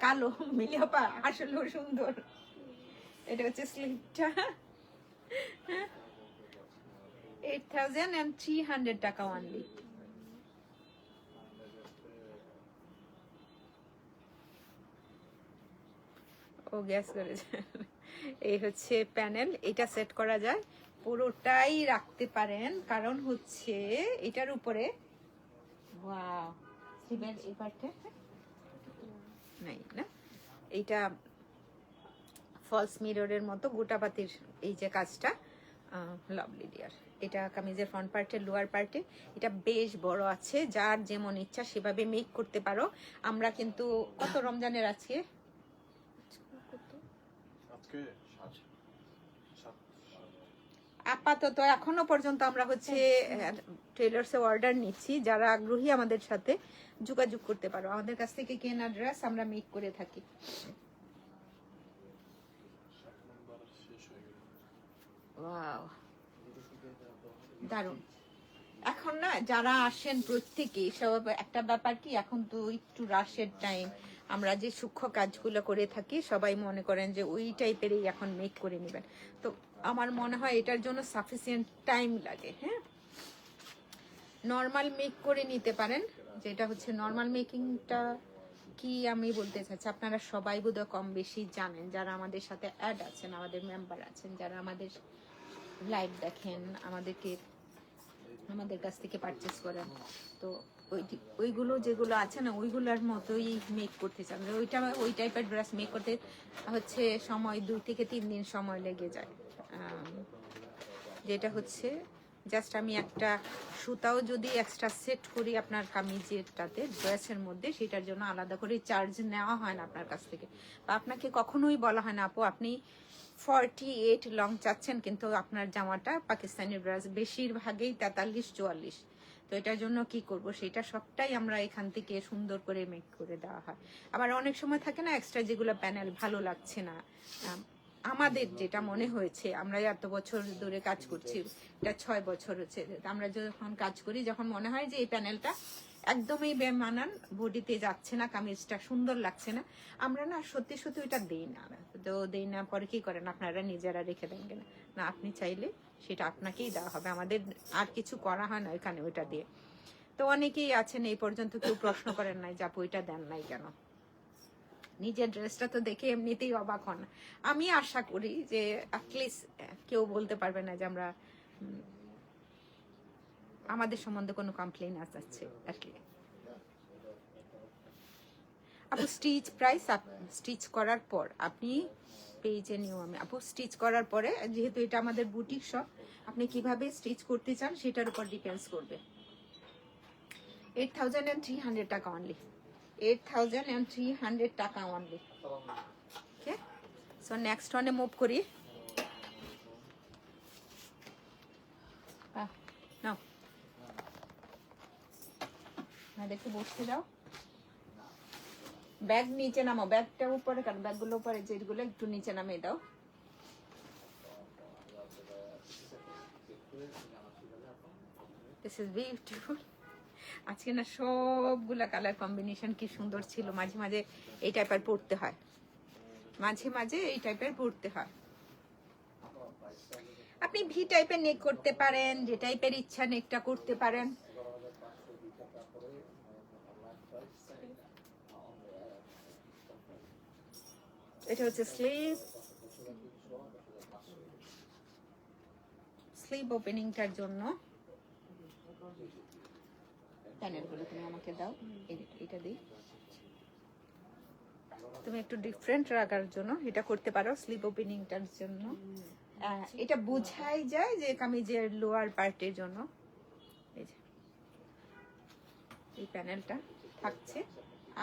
A: কালো মিলিয়াপা আসলেও সুন্দর। এটা হচ্ছে স্লিপটা 8,300 টাকা অনলি। ও গ্যাস করেছে। এই হচ্ছে প্যানেল, এটা সেট করা যায়, পুরোটাই রাখতে পারেন, কারণ হচ্ছে এটার উপরে ওয়াও সিমেন্ট এই পার্টে নাই না, এইটা ফলস মিররের মতো গোটাপাতির এই যে কাজটা লাভলি ডিয়ার। এটা কামিজের ফ্রন্ট পার্টে, লোয়ার পার্টে এটা বেশ বড় আছে, যার যেমন ইচ্ছা সেভাবে মেক করতে পারো। আমরা কিন্তু কত রমজানের আছে আপাতত এখনো পর্যন্ত আমরা হচ্ছে টেইলরসে অর্ডার নিচ্ছি। যারা আগ্রহী আমাদের সাথে যোগাযোগ করতে পারো, আমাদের কাছ থেকে কেনা ড্রেস আমরা মেক করে থাকি। ওয়াও দারুন। এখন না যারা আসেন প্রত্যেকে সব একটা ব্যাপার কি, এখন তো একটু রাশের টাইম, আমরা যে সূক্ষ্ম কাজগুলো করে থাকি সবাই মনে করেন যে ওই টাইপেরই এখন মেক করে নেবেন। তো আমার মনে হয় এটার জন্য সাফিসিয়েন্ট টাইম লাগে। হ্যাঁ, নর্মাল মেক করে নিতে পারেন, যেটা হচ্ছে নর্মাল মেকিংটা কি আমি বলতে চাচ্ছি, আপনারা সবাই বোধহয় কম বেশি জানেন, যারা আমাদের সাথে অ্যাড আছেন, আমাদের মেম্বার আছেন, যারা আমাদের লাইভ দেখেন, আমাদের কাছ থেকে পারচেস করেন, তো ওইগুলো যেগুলো আছে না ওইগুলোর মতোই মেক করতে চান। ওই টাইপের ড্রেস মেক করতে হচ্ছে সময় 2 থেকে 3 দিন সময় লেগে যায়। যেটা হচ্ছে জাস্ট আমি একটা সুতাও যদি এক্সট্রা সেট করি আপনার কামিজেরটাতে ড্রেসের মধ্যে, সেটার জন্য আলাদা করে চার্জ নেওয়া হয় না আপনার কাছ থেকে, বা আপনাকে কখনোই বলা হয় না আপু আপনি 48 লং চাচ্ছেন কিন্তু আপনার জামাটা পাকিস্তানি ড্রেস বেশিরভাগই 43-44, তো এটার জন্য কি করব, সেটা সবটাই আমরা এখান থেকে সুন্দর করে মেক করে দেওয়া হয়। আবার অনেক সময় থাকে না এক্সট্রা যেগুলো প্যানেল ভালো লাগছে না, আমাদের যেটা মনে হয়েছে, আমরা এত বছর ধরে কাজ করছি, এটা 6 বছর হচ্ছে, আমরা যখন কাজ করি যখন মনে হয় যে এই প্যানেলটা একদমই বেমানান, বডিতে যাচ্ছে না, কামিজটা সুন্দর লাগছে না, আমরা না সত্যি সত্যি ওইটা দেই না। তো দেই না, পরে কি করেন আপনারা নিজেরা রেখে দেন কেন না, আপনি চাইলে সেটা আপনাকেই দেওয়া হবে, আমাদের আর কিছু করা হয় না এখানে ওইটা দিয়ে। তো অনেকেই আছেন এই পর্যন্ত কেউ প্রশ্ন করেন নাই যে আপু ওইটা দেন নাই কেন, নিজের ড্রেসটা তো দেখে এমনিতেই অবাক হন। আমি আশা করি যে অ্যাটলিস্ট কেউ বলতে পারবে না যে আমরা আমাদের সম্বন্ধে কোনো কমপ্লেইন আসছে আর কি। আপু স্টিচ প্রাইস স্টিচ করার পর আপনি পেজে নিও, আমি আপু স্টিচ করার পরে যেহেতু এটা আমাদের বুটিক শপ, আপনি কিভাবে স্টিচ করতে চান সেটার উপর ডিপেন্ডস করবে। 8,300 টাকা অনলি, 8,300 টাকা অনলি। ওকে, সো নেক্সট ওয়ানে মুভ করি। নাও দেখে বসতে যাও, ব্যাগ নিচে নামাও, ব্যাগটা উপরে কারণ ব্যাগগুলো উপরে যেগুলো একটু নিচে নামিয়ে দাও। This is beautiful. আজকে না সবগুলা কালার কম্বিনেশন কি সুন্দর ছিল, মাঝে মাঝে এই টাইপের পড়তে হয়, মাঝে মাঝে এই টাইপের পড়তে হয়। আপনি ভি টাইপের নেক করতে পারেন, যে টাইপের ইচ্ছা নেকটা করতে পারেন। এটা হচ্ছে স্লিভ, স্লিভ ওপেনিংটার জন্য প্যানেলগুলো তুমি আমাকে দাও, এটা দিই। তুমি একটু ডিফারেন্ট রাখার জন্য এটা করতে পারো স্লিভ ওপেনিংটার জন্য। এটা বোঝাই যায় যে কামিজের লোয়ার পার্টের জন্য। এই যে এই প্যানেলটা থাকছে,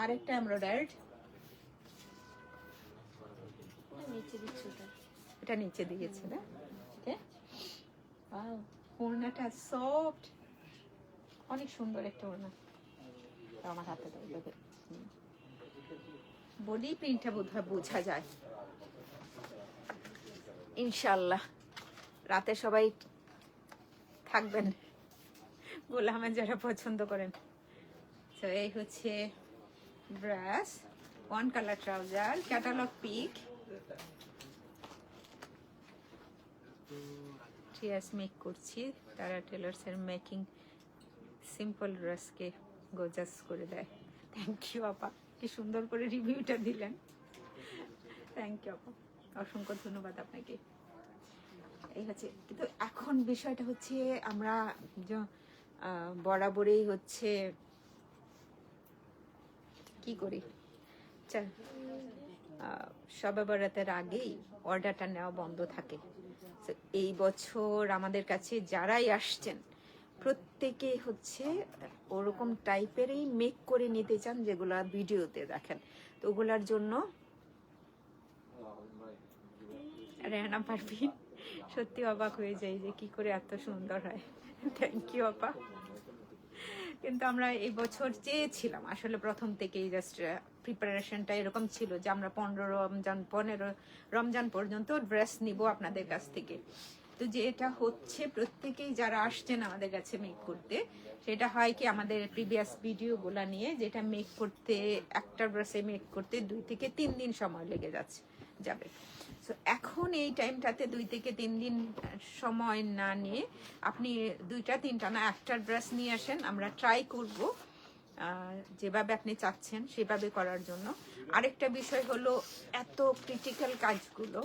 A: আরেকটা এমব্রয়ডার্ড,
B: নিচে দিচ্ছি ওটা।
A: এটা নিচে দিয়েছে না? ওকে, ওয়াও, ওড়নাটা সফট, অনেক সুন্দর একটা ওড়না। আমার হাতে দাও, দেখো বডি প্রিন্টটা বোধহয় বোঝা যায়। ইনশাল্লাহ রাতে সবাই থাকবেন গোলামের যারা পছন্দ করেন। তো এই হচ্ছে brush, one colour trouser, catalogue pick, ট্রিয়াস মেক করছি। তারা টেলার্স এর মেকিং সিম্পল ড্রেসকে গোজাস করে দেয়। থ্যাংক ইউ আপা, কি সুন্দর করে রিভিউটা দিলেন, থ্যাংক ইউ আপা, অসংখ্য ধন্যবাদ আপনাকে। এই হচ্ছে, কিন্তু এখন বিষয়টা হচ্ছে আমরা বরাবরই হচ্ছে কি করি, শবে বরাতের আগেই অর্ডারটা নেওয়া বন্ধ থাকে। তো এই বছর আমাদের কাছে যারাই আসছেন প্রত্যেকে হচ্ছে ওরকম টাইপেরই মেক করে নিতে চান যেগুলা ভিডিওতে দেখেন। তো ওগুলার জন্য রেহানা পারভিন সত্যি অবাক হয়ে যাই যে কি করে এত সুন্দর হয়। থ্যাংক ইউ আপা। কিন্তু আমরা এই বছর চেয়েছিলাম আসলে প্রথম থেকেই, জাস্ট প্রিপারেশনটা এরকম ছিল যে আমরা 15 রমজান পর্যন্ত ড্রেস নিব আপনাদের কাছ থেকে। তো যেটা হচ্ছে প্রত্যেকেই যারা আসছেন আমাদের কাছে মেক করতে, সেটা হয় কি আমাদের প্রিভিয়াস ভিডিওগুলা নিয়ে, যেটা মেক করতে একটা ড্রেসে মেক করতে 2 থেকে 3 দিন সময় লেগে যাবে। তো এখন এই টাইমটাতে 2 থেকে 3 দিন সময় না নিয়ে আপনি 2টা 3টা না একটা ড্রেস নিয়ে আসেন, আমরা ট্রাই করব যেভাবে আপনি চাচ্ছেন সেভাবে করার জন্য। আরেকটা বিষয় হলো এত ক্রিটিক্যাল কাজগুলো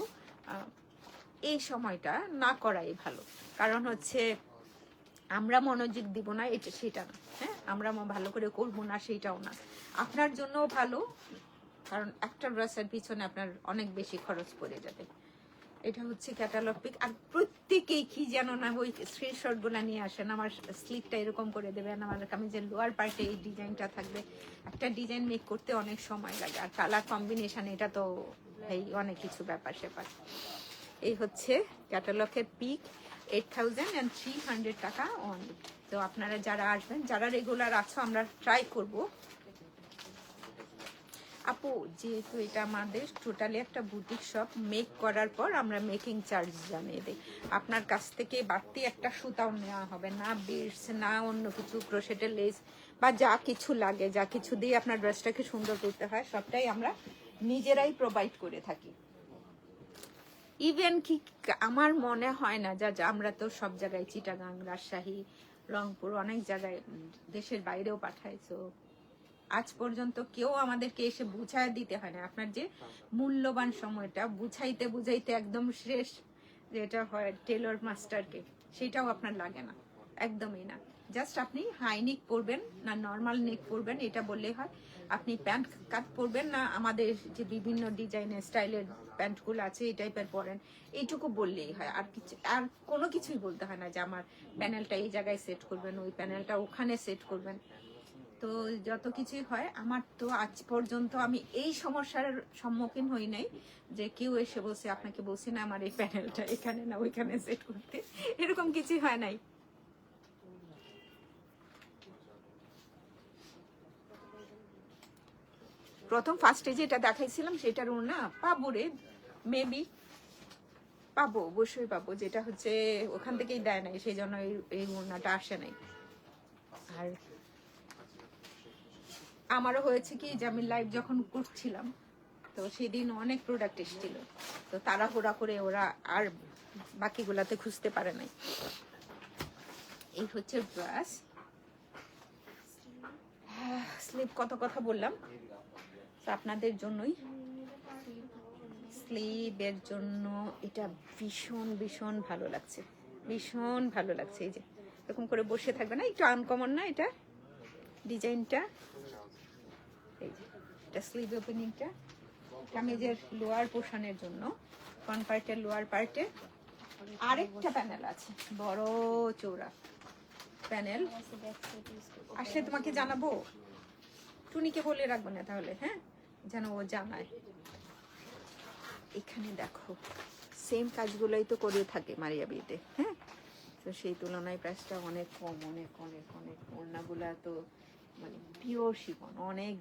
A: এই সময়টা না করাই ভালো, কারণ হচ্ছে আমরা মনোযোগ দিব না এটা সেটা না, হ্যাঁ আমরা ভালো করে করবো না সেটাও না, আপনার জন্যও ভালো, কারণ একটা ড্রেসের পিছনে আপনার অনেক বেশি খরচ পড়ে যাবে। এটা হচ্ছে ক্যাটালগ পিক। আর প্রত্যেকেই কি যেন না ওই স্ক্রিনশট গুলা নিয়ে আসেন, আমার স্লিপটা এরকম করে দেবেন, আমার কামিজের লোয়ার পার্টে এই ডিজাইনটা থাকবে। একটা ডিজাইন মেক করতে অনেক সময় লাগে, আর কালার কম্বিনেশন এটা তো এই অনেক কিছু ব্যাপার স্যাপার। এই হচ্ছে ক্যাটালগের পিক, 8300 টাকা অনলি। তো আপনারা যারা আসবেন, যারা রেগুলার আছো, আমরা ট্রাই করব। আপু যেহেতু এটা আমাদের টোটালি একটা বুটিক শপ, মেক করার পর আমরা মেকিং চার্জ জানিয়ে দিই। আপনার কাছ থেকে বাড়তি একটা সুতাও নেওয়া হবে না, বিটস না অন্য কিছু, ক্রোশেটের লেস বা যা কিছু লাগে, যা কিছু দিয়ে আপনার ড্রেসটাকে সুন্দর করতে হয় সবটাই আমরা নিজেরাই প্রোভাইড করে থাকি। ইভেন কি আমার মনে হয় না যা আমরা তো সব জায়গায় চিটাগাং, রাজশাহী, রংপুর অনেক জায়গায় দেশের বাইরেও পাঠাই। তো আজ পর্যন্ত কেউ আমাদেরকে এসে বুঝায় দিতে হয় না। আপনার যে মূল্যবান সময়টা বুঝাইতে বুঝাইতে একদম শেষ যেটা হয় টেলর মাস্টারকে, সেটাও আপনার লাগে না, একদমই না। জাস্ট আপনি হাই নেক পরবেন না নর্মাল নেক পরবেন এটা বললেই হয়, আপনি প্যান্ট কাট পরবেন না আমাদের যে বিভিন্ন ডিজাইনের স্টাইলের প্যান্টগুলো আছে এই টাইপের পরেন, এইটুকু বললেই হয়। আর কিছু, আর কোনো কিছুই বলতে হয় না যে আমার প্যানেলটা এই জায়গায় সেট করবেন, ওই প্যানেলটা ওখানে সেট করবেন। তো যত কিছুই হয়, আমার তো আজ পর্যন্ত আমি এই সমস্যার সম্মুখীন হই নাই যে কেউ এসে বলছে আপনাকে বলছি না আমার এই প্যানেলটা এখানে না ওইখানে সেট করতে, এরকম কিছুই হয় নাই। প্রথম ফার্স্টে যেটা দেখাইছিলাম সেটার ওড়না পাবো রে, মেবি পাবো, অবশ্যই পাবো, যেটা হচ্ছে ওখান থেকেই দেয় নাই, সেই জন্য এই ওড়নাটা আসে নাই। আর আমারও হয়েছে কি যে আমি লাইভ যখন করছিলাম তো সেদিন অনেক প্রোডাক্ট এসেছিল, তো তাড়াহুড়া করে ওরা আর বাকিগুলাতে খুঁজতে পারে নাই। এই হচ্ছে ব্রাশ। স্লিপ কত কথা বললাম, তো আপনাদের জন্যই স্লিভের জন্য এটা ভীষণ ভীষণ ভালো লাগছে, ভীষণ ভালো লাগছে। এই যে এরকম করে বসে থাকবে না, একটু আনকমন না এটা ডিজাইনটা। এই যে এটা স্লিভ ওপেনিংটা কামিজের লোয়ার পোর্শনের জন্য, ফ্রন্ট পার্টের লোয়ার পার্টে আরেকটা প্যানেল আছে, বড় চৌড়া প্যানেল। আসলে তোমাকে জানাবো, টুনিকে বলে রাখবো না তাহলে, হ্যাঁ, যেন ও জানায়। এখানে দেখো সেম কাজগুলোই তো করে থাকে মারিয়া বিয়েতে, হ্যাঁ, তো সেই তুলনায় প্রাইসটা অনেক কম, অনেক অনেক অনেক। ওড়নাগুলা তো মানে পিওর শিফন, অনেক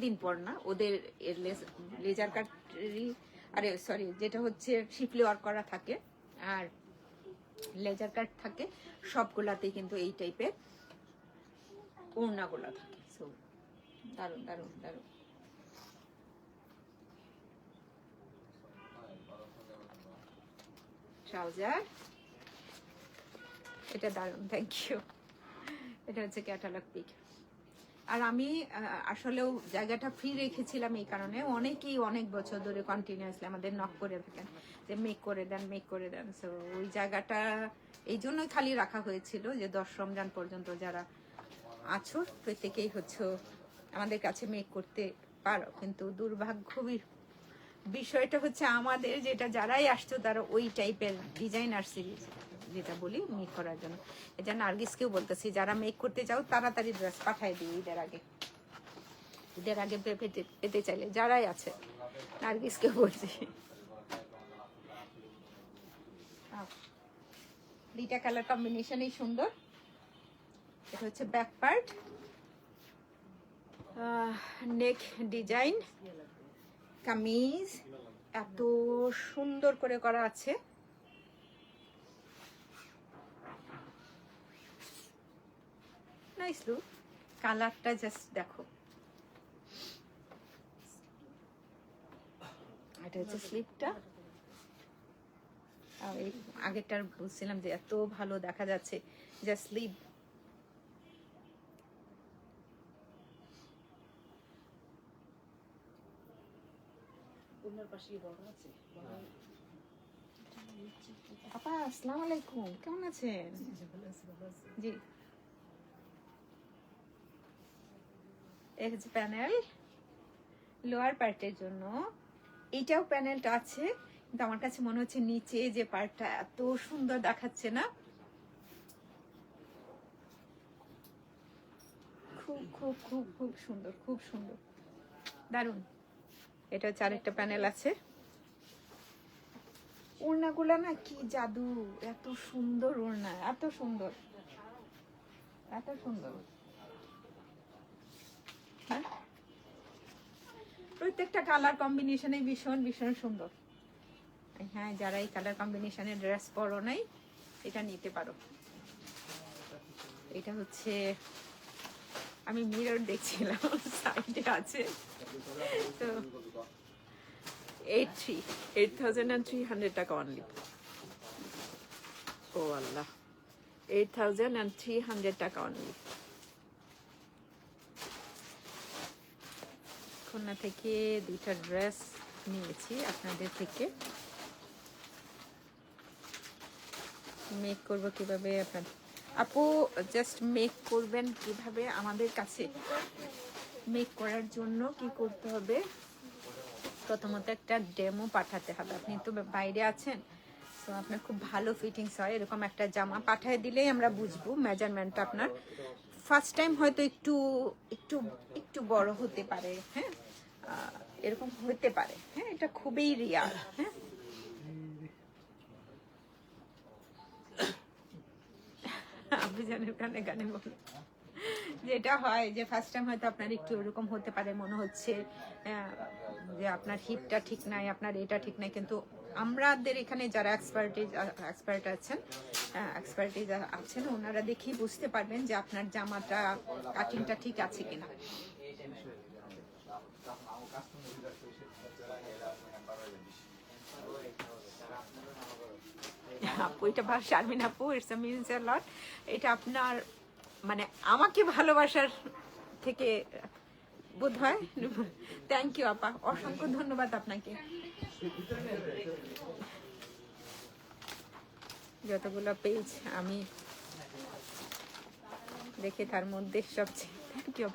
A: দিন পর না, ওদের লেজার কাটেরই, আরে সরি, যেটা হচ্ছে শিপলি ওয়ার্ক করা থাকে আর লেজার কাট থাকে, সবগুলাতেই কিন্তু এই টাইপের ওড়নাগুলা থাকে। সো দারুণ দারুণ দারুণ। ট্রাউজার, এটা দারুণ, থ্যাংক ইউ। এটা হচ্ছে ক্যাটালগ পিক। আর আমি আসলেও জায়গাটা ফ্রি রেখেছিলাম এই কারণে, অনেকেই অনেক বছর ধরে কন্টিনিউয়াসলি আমাদের নক করে থাকেন যে মেক করে দেন, মেক করে দেন। সো ওই জায়গাটা এই জন্যই খালি রাখা হয়েছিল যে 10 রমজান পর্যন্ত যারা আছো প্রত্যেকেই হচ্ছে আমাদের কাছে মেক করতে পারো। কিন্তু দুর্ভাগ্য বিষয়টা হচ্ছে আমাদের যেটা যারাই আসছো তারা ওই টাইপের ডিজাইনার সিরিজ যেটা বলি মেক করার জন্য। এই জন্য নার্গিসকেও বলতেছি, যারা মেক করতে চাও তাড়াতাড়ি ড্রেস পাঠাই দিই ঈদের আগে পেতে চাইলে যারাই আছে, নার্গিসকেও বলছি। দুইটা কালার কম্বিনেশনই সুন্দর। এটা হচ্ছে ব্যাক পার্ট, নেক ডিজাইন, কামিজ এত সুন্দর করে করা আছে। নাইস লুক, কালারটা জাস্ট দেখো। এটা হচ্ছে স্লিপটা। এই আগেরটার বলছিলাম যে এত ভালো দেখা যাচ্ছে, যা স্লিভ। আপা আসসালামু আলাইকুম, কেমন আছেন? জি, এই হচ্ছে প্যানেল লোয়ার পার্টের জন্য। এইটাও প্যানেলটা আছে, কিন্তু আমার কাছে মনে হচ্ছে নিচে যে পার্টটা এত সুন্দর দেখাচ্ছে না, খুব খুব খুব খুব সুন্দর, খুব সুন্দর, দারুণ। এটা হচ্ছে আরেকটা প্যানেল আছে। ওড়নাগুলা না কি জাদু, এত সুন্দর ওড়না, এত সুন্দর, এত সুন্দর। হ্যাঁ, প্রত্যেকটা কালার কম্বিনেশনে ভীষণ ভীষণ সুন্দর। হ্যাঁ, যারা এই কালার কম্বিনেশনের ড্রেস পরো নাই এটা নিতে পারো। এটা হচ্ছে আমি মিরর দেখছিলাম সাইডে আছে তো
C: 8,300 টাকা অনলি। ও আল্লাহ, 8,300 টাকা অনলি।
A: খুলনা থেকে দুইটা ড্রেস নিয়েছি আপনাদের থেকে। মেক করব কিভাবে, আপনার আপু জাস্ট মেক করবেন কিভাবে আমাদের কাছে? মেক করার জন্য কি করতে হবে, প্রথমত একটা ডেমো পাঠাতে হবে। আপনি তো বাইরে আছেন, তো আপনার খুব ভালো ফিটিংস হয় এরকম একটা জামা পাঠিয়ে দিলেই আমরা বুঝবো মেজারমেন্টটা আপনার। ফার্স্ট টাইম হয়তো একটু একটু একটু বড় হতে পারে, হ্যাঁ, এরকম হতে পারে, হ্যাঁ, এটা খুবই রিয়ার। হ্যাঁ, আপনি জানেন গানে গানে বলে যেটা হয় যে ফার্স্ট টাইম হয়তো আপনার একটু এরকম হতে পারে, মনে হচ্ছে যে আপনার হিপটা ঠিক নাই, আপনার এটা ঠিক নাই। কিন্তু আমাদের এখানে যারা এক্সপার্ট আছেন ওনারা দেখেই বুঝতে পারবেন যে আপনার জামাটা কাটিংটা ঠিক আছে কিনা। আপু এটা শারমিন আপু, ইটস মিনস এ লট। এটা আপনার মানে আমাকে ভালোবাসার থেকে বোধ হয়। থ্যাংক ইউ আপা, অসংখ্য ধন্যবাদ আপনাকে। যতগুলো পেজ আমি দেখে তার মধ্যে সবচেয়ে thank you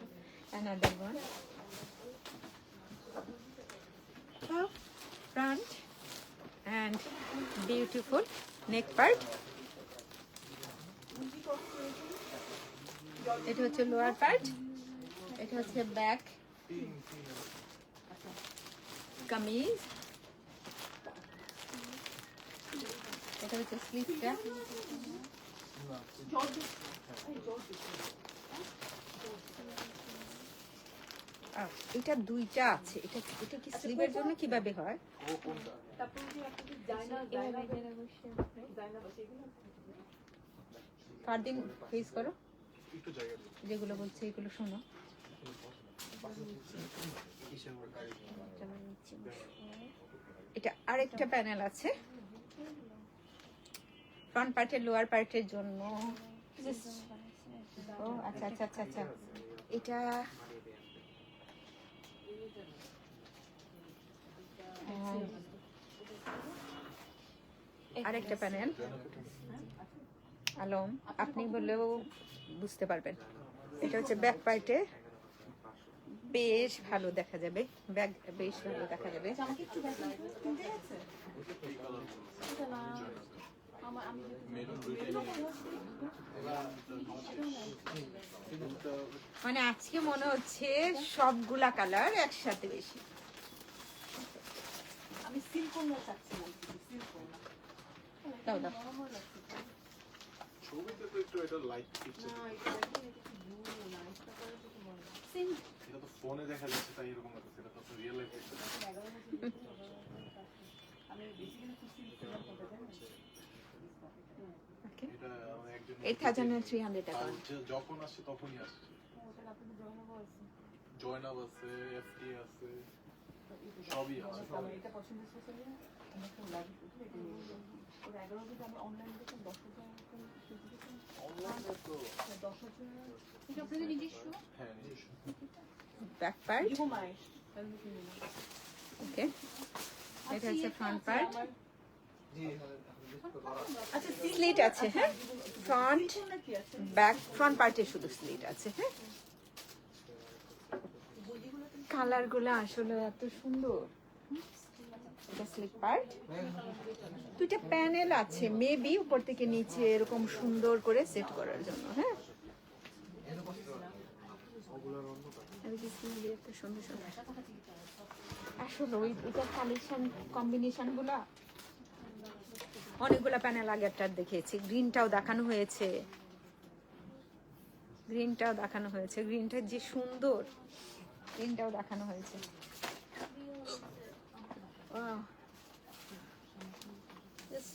A: another one front and beautiful neck part. এটা হচ্ছে লোয়ার পার্ট, এটা হচ্ছে ব্যাক কামিজ, এটা হচ্ছে স্লিভটা, এটা দুইটা আছে। এটা এটা কি স্লিভের জন্য কিভাবে হয়? ফারদিন ফেস করো, যেগুলো বলছে এগুলো শোনো। এটা আরেকটা প্যানেল আছে ফ্রন্ট পার্টের লোয়ার পার্টের জন্য। ও আচ্ছা আচ্ছা আচ্ছা আচ্ছা, এটা আরেকটা প্যানেল। আলম আপনি বললেও বুঝতে পারবেন। এটা হচ্ছে ব্যাক পার্টে, বেশ ভালো দেখা যাবে, ব্যাক বেশ ভালো দেখা যাবে। মানে আজকে মনে হচ্ছে সবগুলা কালার একসাথে বেশি।
B: আমি সিল্কন চাচ্ছিলাম, সিল্কন
A: দাও দাও।
D: ছবিতে তো একটু এটা লাইট পিকচার,
B: না এটা একটু ব্লু না, এটা করে তো বড় সিন
D: এটা তো ফোনে দেখা যাচ্ছে তাই এরকম লাগছে, এটা তো রিয়েল লাইফ পিকচার।
B: আমি বেসিক্যালি খুব সিল্কন করতে জানি।
A: ওকে,
D: এটা আমার একজন
A: 8300 টাকা।
D: আর যখন আসছে তখনই আসছে।
B: ওটা আপনাদের জয়নব আছে,
D: জয়নাব আছে, এফটি আছে, সবই আছে।
B: আমার এটা পছন্দ হচ্ছে না, আমি তো লাগি তো এটা নিয়ে নিলাম। ওর 11 যদি আমি অনলাইনে দেখি 10,000
D: অনলাইনে তো
B: 10,000 এটা আপনাদের নিজস্ব
D: হ্যাঁ নিজস্ব।
A: ব্যাক পার্ট,
B: দিব মায়ের তাহলে কিনে নাও।
A: ওকে, এটা হচ্ছে ফ্রন্ট পার্ট।
B: আচ্ছা
A: স্লিট আছে, হ্যাঁ, ফ্রন্ট
B: সিল্কনটা কি আছে?
A: ব্যাক ফ্রন্ট পার্টে শুধু স্লিট আছে। হ্যাঁ, কালার গুলো আসলে এত সুন্দর। এটা স্লিপ পার্ট, দুইটা প্যানেল আছে মেবি উপর থেকে নিচে এরকম সুন্দর করে সেট করার জন্য। হ্যাঁ, আমি কি সুন্দর এত সুন্দর সুন্দর আসলে ওই এটা কালেকশন কম্বিনেশন গুলা অনেকগুলা প্যানেল আগেরটার দেখিয়েছি। গ্রিনটাও দেখানো হয়েছে, গ্রিনটাও দেখানো হয়েছে, গ্রিনটা যে সুন্দর, গ্রিনটাও দেখানো হয়েছে। Wow. Just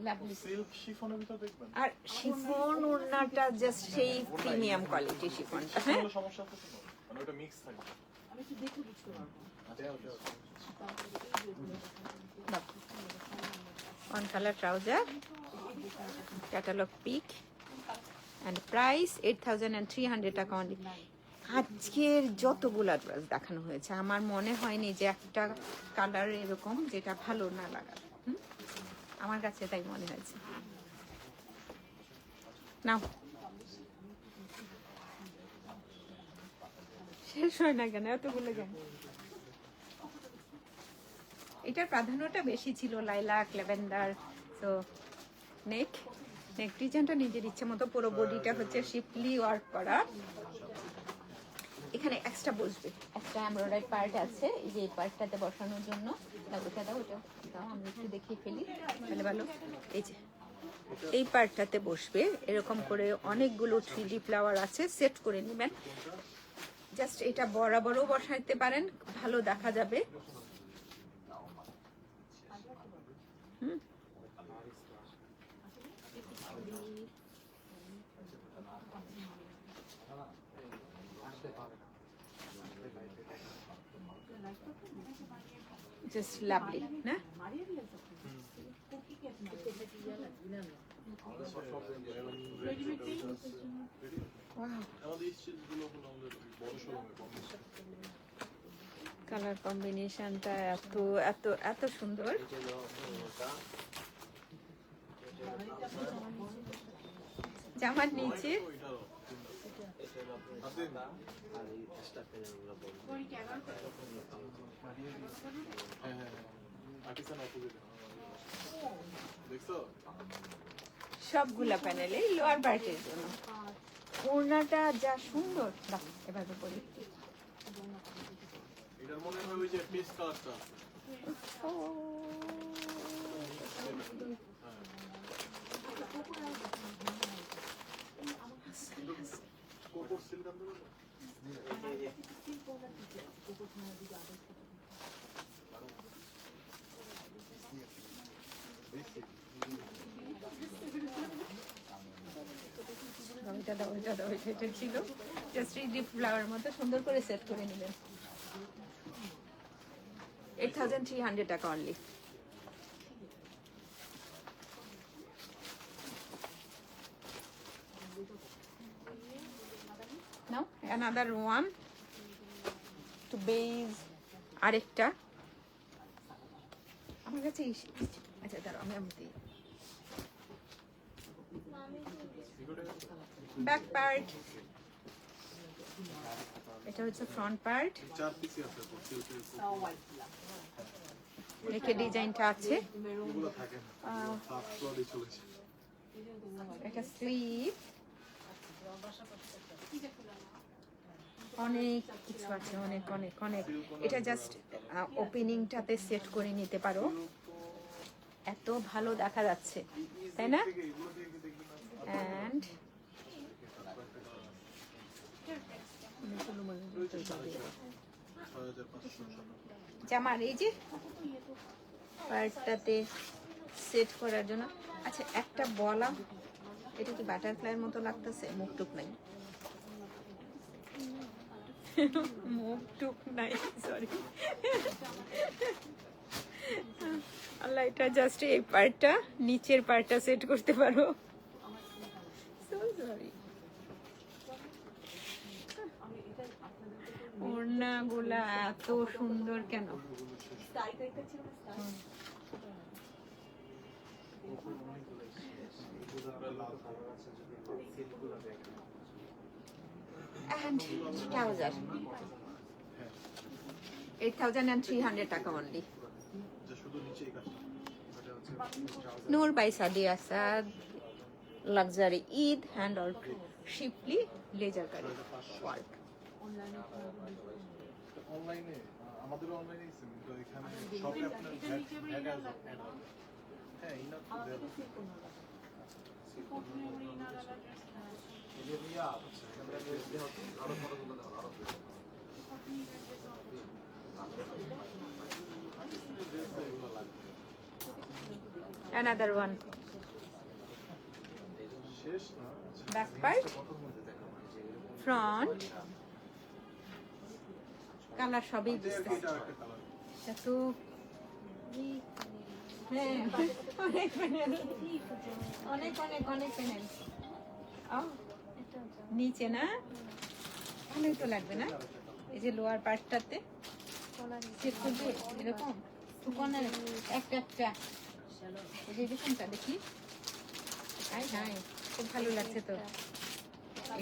A: lovely.
D: সিল্ক শিফনের ভিতর দেখবেন
A: আর শিফন ওড়নাটা জাস্ট সেই প্রিমিয়াম কোয়ালিটি শিফনটা। হ্যাঁ,
D: কোনো সমস্যা হচ্ছে না, মানে ওটা মিক্স থাকে।
B: আমি একটু দেখে বুঝতে পারবো।
A: On colour trouser, catalogue pic and price 8300 টাকা অনলি। আজকের যতগুলা ড্রেস দেখানো হয়েছে আমার মনে হয়নি যে একটা কালার এরকম যেটা ভালো না লাগার। আমার কাছে তাই মনে হয়েছে। নাও, শেষ হয় না কেন এতগুলো কেন? এটার প্রাধান্যটা বেশি ছিল, লাইলাক, ল্যাভেন্ডার। তো নেক ডিজাইনটা নিজের ইচ্ছে মতো, পুরো বডিটা হচ্ছে শিপলি ওয়ার্ক করা। এখানে এক্সট্রা বসবে, একটা এমব্রয়ডারি পার্ট আছে, এই যে এই পার্টটাতে বসানোর জন্য। ওটা দাও, ওটা দাও, আমি একটু দেখিয়ে ফেলি তাহলে ভালো। এই যে এই পার্টটাতে বসবে এরকম করে অনেকগুলো 3D ফ্লাওয়ার আছে, সেট করে নেবেন। জাস্ট এটা বরাবরও বসাইতে পারেন, ভালো দেখা যাবে। জাস্ট লাভলি না?
D: আমাদের স্টিচগুলো হলো আমাদের বড় শোরুমে কম।
A: কালার কম্বিনেশনটা এত এত এত সুন্দর। জামার নিচে
D: ওইটারও আপনি হ্যাঁ হ্যাঁ আর্টিসান অপোজিট দেখছো
A: সবগুলা প্যানেলে লোয়ার পার্টের জন্য ওড়নাটা যা সুন্দর দাও এভাবে পরি
D: এটার মনে হয় ওই যে পিস কালারটা আছে কোকো সিল্ক আনতে পারবো
A: ওইটা ছিল জাস্ট ডিপ ফ্লাওয়ার মতো সুন্দর করে সেট করে নেবেন 8,300 টাকা অনলি নাও অ্যানাদার ওয়ান টু বেজ আরেকটা আমার কাছে আচ্ছা দাঁড়াও আমি দিই ব্যাক পার্ট এটা হচ্ছে ফ্রন্ট পার্ট
D: চার পিসই আছে সিল্কের
A: নেকে ডিজাইনটা আছে
D: এগুলো থাকে না হাফ ফ্লোরে চলেছে
A: এটা স্লিভ অনেক কিছু আছে অনেক অনেক অনেক এটা জাস্ট ওপেনিংটাতে সেট করে নিতে পারো এত ভালো দেখা যাচ্ছে তাই না
D: এগুলো থেকে দেখবেন
A: অ্যান্ড জামার এই যে পার্টটাতে সেট করার জন্য আচ্ছা একটা বলা এটা কি বাটারফ্লাইয়ের মতো লাগতেছে মুখটুক নাই মুখটুক নাই সরি আল্লাহ এটা জাস্ট এই পার্টটা নিচের পার্টটা সেট করতে পারো সরি ওড়নাগুলা এত সুন্দর কেন and trouser 8,300 টাকা only
D: যে শুধু নিচেই কাজটা এটা হচ্ছে
A: Noor by Sadia Asad luxury Eid hand or shiftly leisure curry work
D: অনলাইনে আমাদের অনলাইনে কিন্তু এখানে শপে আপনার অ্যাড হবে হ্যাঁ ইনার তো দেওয়া
A: another one
D: শেষ না
A: back part front কালার সবই বুঝতেছি
D: এটা একটা কালার
A: এত হ্যাঁ অনেক প্যানেল অনেক অনেক অনেক প্যানেল নিচে না অনেক তো লাগবে না এই যে লোয়ার পার্টটাতে সেট করবে এরকম কোণের একটা একটা এই যে এরকমটা দেখি হাই হাই খুব ভালো লাগছে তো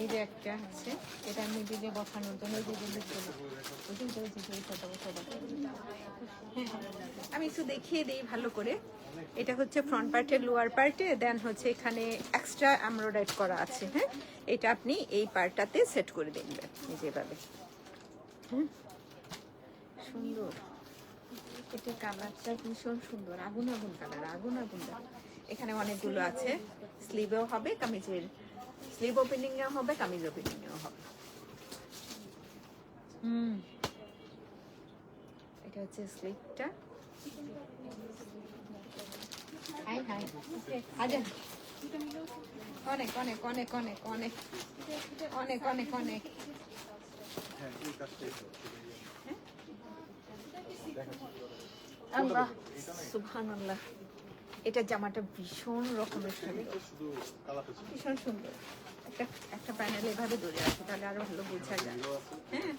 A: এই যে একটা আছে এটা আমি দিলে বসানোর জন্য এই যে আমি একটু দেখিয়ে দিই ভালো করে এটা হচ্ছে ফ্রন্ট পার্টের লোয়ার পার্টে দেন হচ্ছে এখানে এক্সট্রা এমব্রয়ডারি করা আছে হ্যাঁ এটা আপনি এই পার্টটাতে সেট করে দেখবেন এই যেভাবে সুন্দর এটা কালারটা ভীষণ সুন্দর আগুন আগুন কালার আগুন আগুন কালার এখানে অনেকগুলো আছে স্লিভেও হবে কামিজের স্লিভ ওপেনিং এও হবে কামিজ ওপেনিং এও হবে এটা হচ্ছে স্লিভটা হাই হাই আজ অনেক অনেক অনেক অনেক অনেক অনেক অনেক অনেক
D: হ্যাঁ এই কাজটাই
A: আল্লাহ সুবহানাল্লাহ এটা জামাটা ভীষণ রকমের সুন্দর
D: শুধু কালারটা ছিল
A: ভীষণ সুন্দর একটা একটা প্যানেল এভাবে ধরে আছে তাহলে আরো ভালো বোঝা যায় হ্যাঁ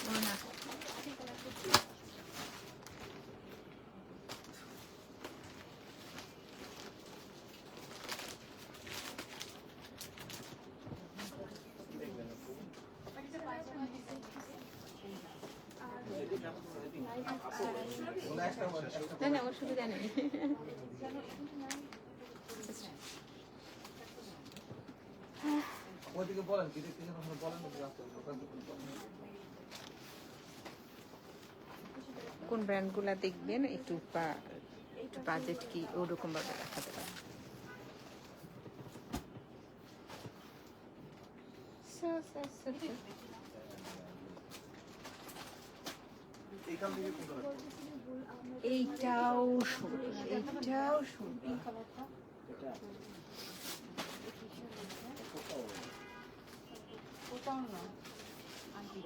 A: ও না না না অসুবিধা নেই।
E: ওইদিকে বলেন কি দেখতে বলেন দোকান
A: কোন ব্র্যান্ডগুলা দেখবেন একটু বাজেট কি ওরকম ভাবে দেখাতে পারেন।
D: এইখান থেকে কোনটা রাখবো?
A: এইটাও সুন্দর, এইটাও সুন্দর।
B: ওটাও না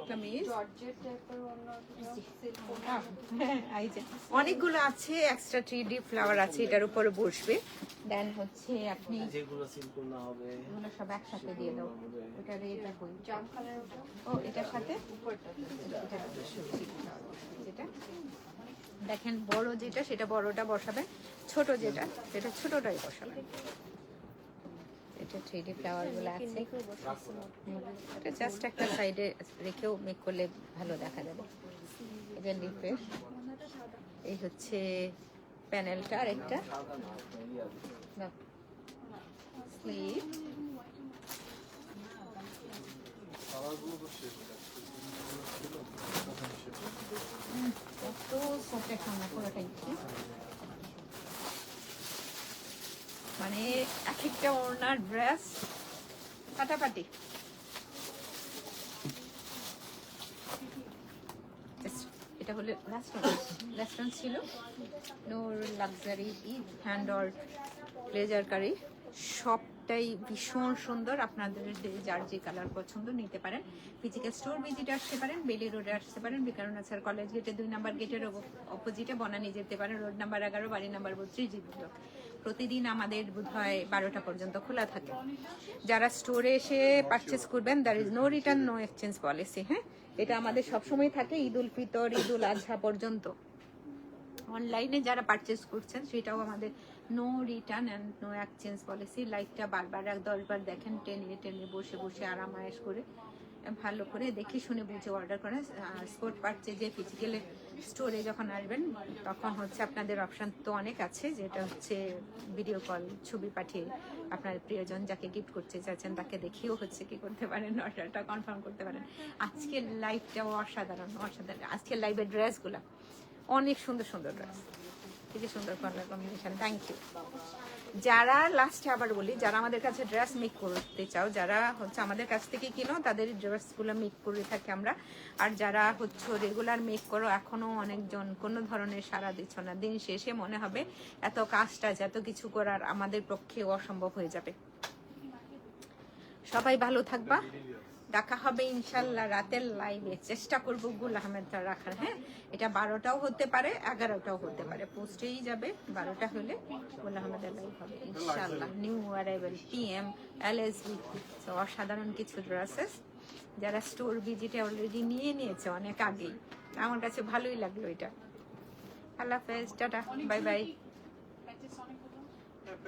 A: কামিজ
B: জর্জেট টাইপের অন্য
A: এই যে অনেকগুলো আছে, এক্সট্রা 3D ফ্লাওয়ার আছে, এটার উপরে বসবে। দেন হচ্ছে আপনি
E: যেগুলো সিম্পল না হবে
A: এগুলো সব একসাথে দিয়ে দাও। ওটা রেট বই
B: জাম কালার ওটা
A: ও এটার সাথে
B: উপরটা
A: যেটা দেখেন বড় যেটা সেটা বড়টা বসাবেন, ছোট যেটা সেটা ছোটটাই বসাবেন। এটা 3D ফ্লাওয়ার গুলো আছে, এটা জাস্ট একটা সাইডে রেখেও মেক করলে ভালো দেখা যাবে। এটা লিফের এই হচ্ছে প্যানেলটা, আর একটা স্লিভ।
D: কালারগুলো তো শেষ হয়ে গেছে। ছিল, তখন শেষ হয়ে গেছে।
A: কত সফট আমরা পুরোটাই মানে এক একটা ওড়নার ড্রেস ফাটাফাটি। এটা হলো লাস্ট ছিল নোর লাক্সারি হ্যান্ড অর্ট প্লেজার কারি, সবটাই ভীষণ সুন্দর। আপনাদের যার যে কালার পছন্দ নিতে পারেন। ফিজিক্যাল স্টোর ভিজিটে আসতে পারেন, বেলি রোডে আসতে পারেন, বিকারুন আসার কলেজ গেটে 2 নাম্বার গেটের অপোজিটে বনানী যেতে পারেন, রোড নাম্বার 11, বাড়ি নাম্বার 32 জিবি। প্রতিদিন আমাদের বোধহয় 12টা পর্যন্ত খোলা থাকে। যারা স্টোরে এসে পারচেস করবেন, there is no return no exchange policy. হ্যাঁ, এটা আমাদের সবসময় থাকে ঈদ উল ফিতর, ঈদ উল আজহা পর্যন্ত। অনলাইনে যারা পারচেস করছেন সেটাও আমাদের no return and no exchange policy. লাইকটা বারবার 10 বার দেখেন, টেনে বসে বসে আরামায়েশ করে ভালো করে দেখে শুনে বুঝে অর্ডার করেন। স্পট পারচেজে ফিজিক্যাল স্টোরে যখন আসবেন তখন হচ্ছে আপনাদের অপশান তো অনেক আছে, যেটা হচ্ছে ভিডিও কল, ছবি পাঠিয়ে আপনার প্রিয়জন যাকে গিফট করতে চাচ্ছেন তাকে দেখিয়েও হচ্ছে কি করতে পারেন, অর্ডারটা কনফার্ম করতে পারেন। আজকের লাইভটাও অসাধারণ। আজকের লাইভের ড্রেসগুলো অনেক সুন্দর সুন্দর ড্রেস, খুবই সুন্দর কালার কম্বিনেশন। Thank you. যারা লাস্টে আবার বলি, যারা আমাদের কাছে ড্রেস মেক করতে চাও, যারা হচ্ছে আমাদের কাছ থেকে কিনো তাদের ড্রেসগুলো মেক করে থাকি আমরা। আর যারা হচ্ছে রেগুলার মেক করো, এখনো অনেকজন কোনো ধরনের সাড়া দিচ্ছ না, দিন শেষে মনে হবে এত কাজটা এত কিছু করার আমাদের পক্ষে অসম্ভব হয়ে যাবে। সবাই ভালো থাকবা, দেখা হবে ইনশাল্লাহ রাতের লাইভে। চেষ্টা করবো গুল আহমেদটা রাখার। হ্যাঁ, এটা 12টাও হতে পারে, 11টাও হতে পারে, পোস্টেই যাবে। 12টা হলে গুল আহমেদের লাইভ হবে ইনশাল্লাহ। নিউ অ্যারাইভেল PM LSB, অসাধারণ কিছু ড্রেসেস। যারা স্টোর ভিজিটে অলরেডি নিয়ে নিয়েছে অনেক আগেই, আমার কাছে ভালোই লাগলো এটা। আল্লাহ হাফেজ, টাটা, বাই বাই।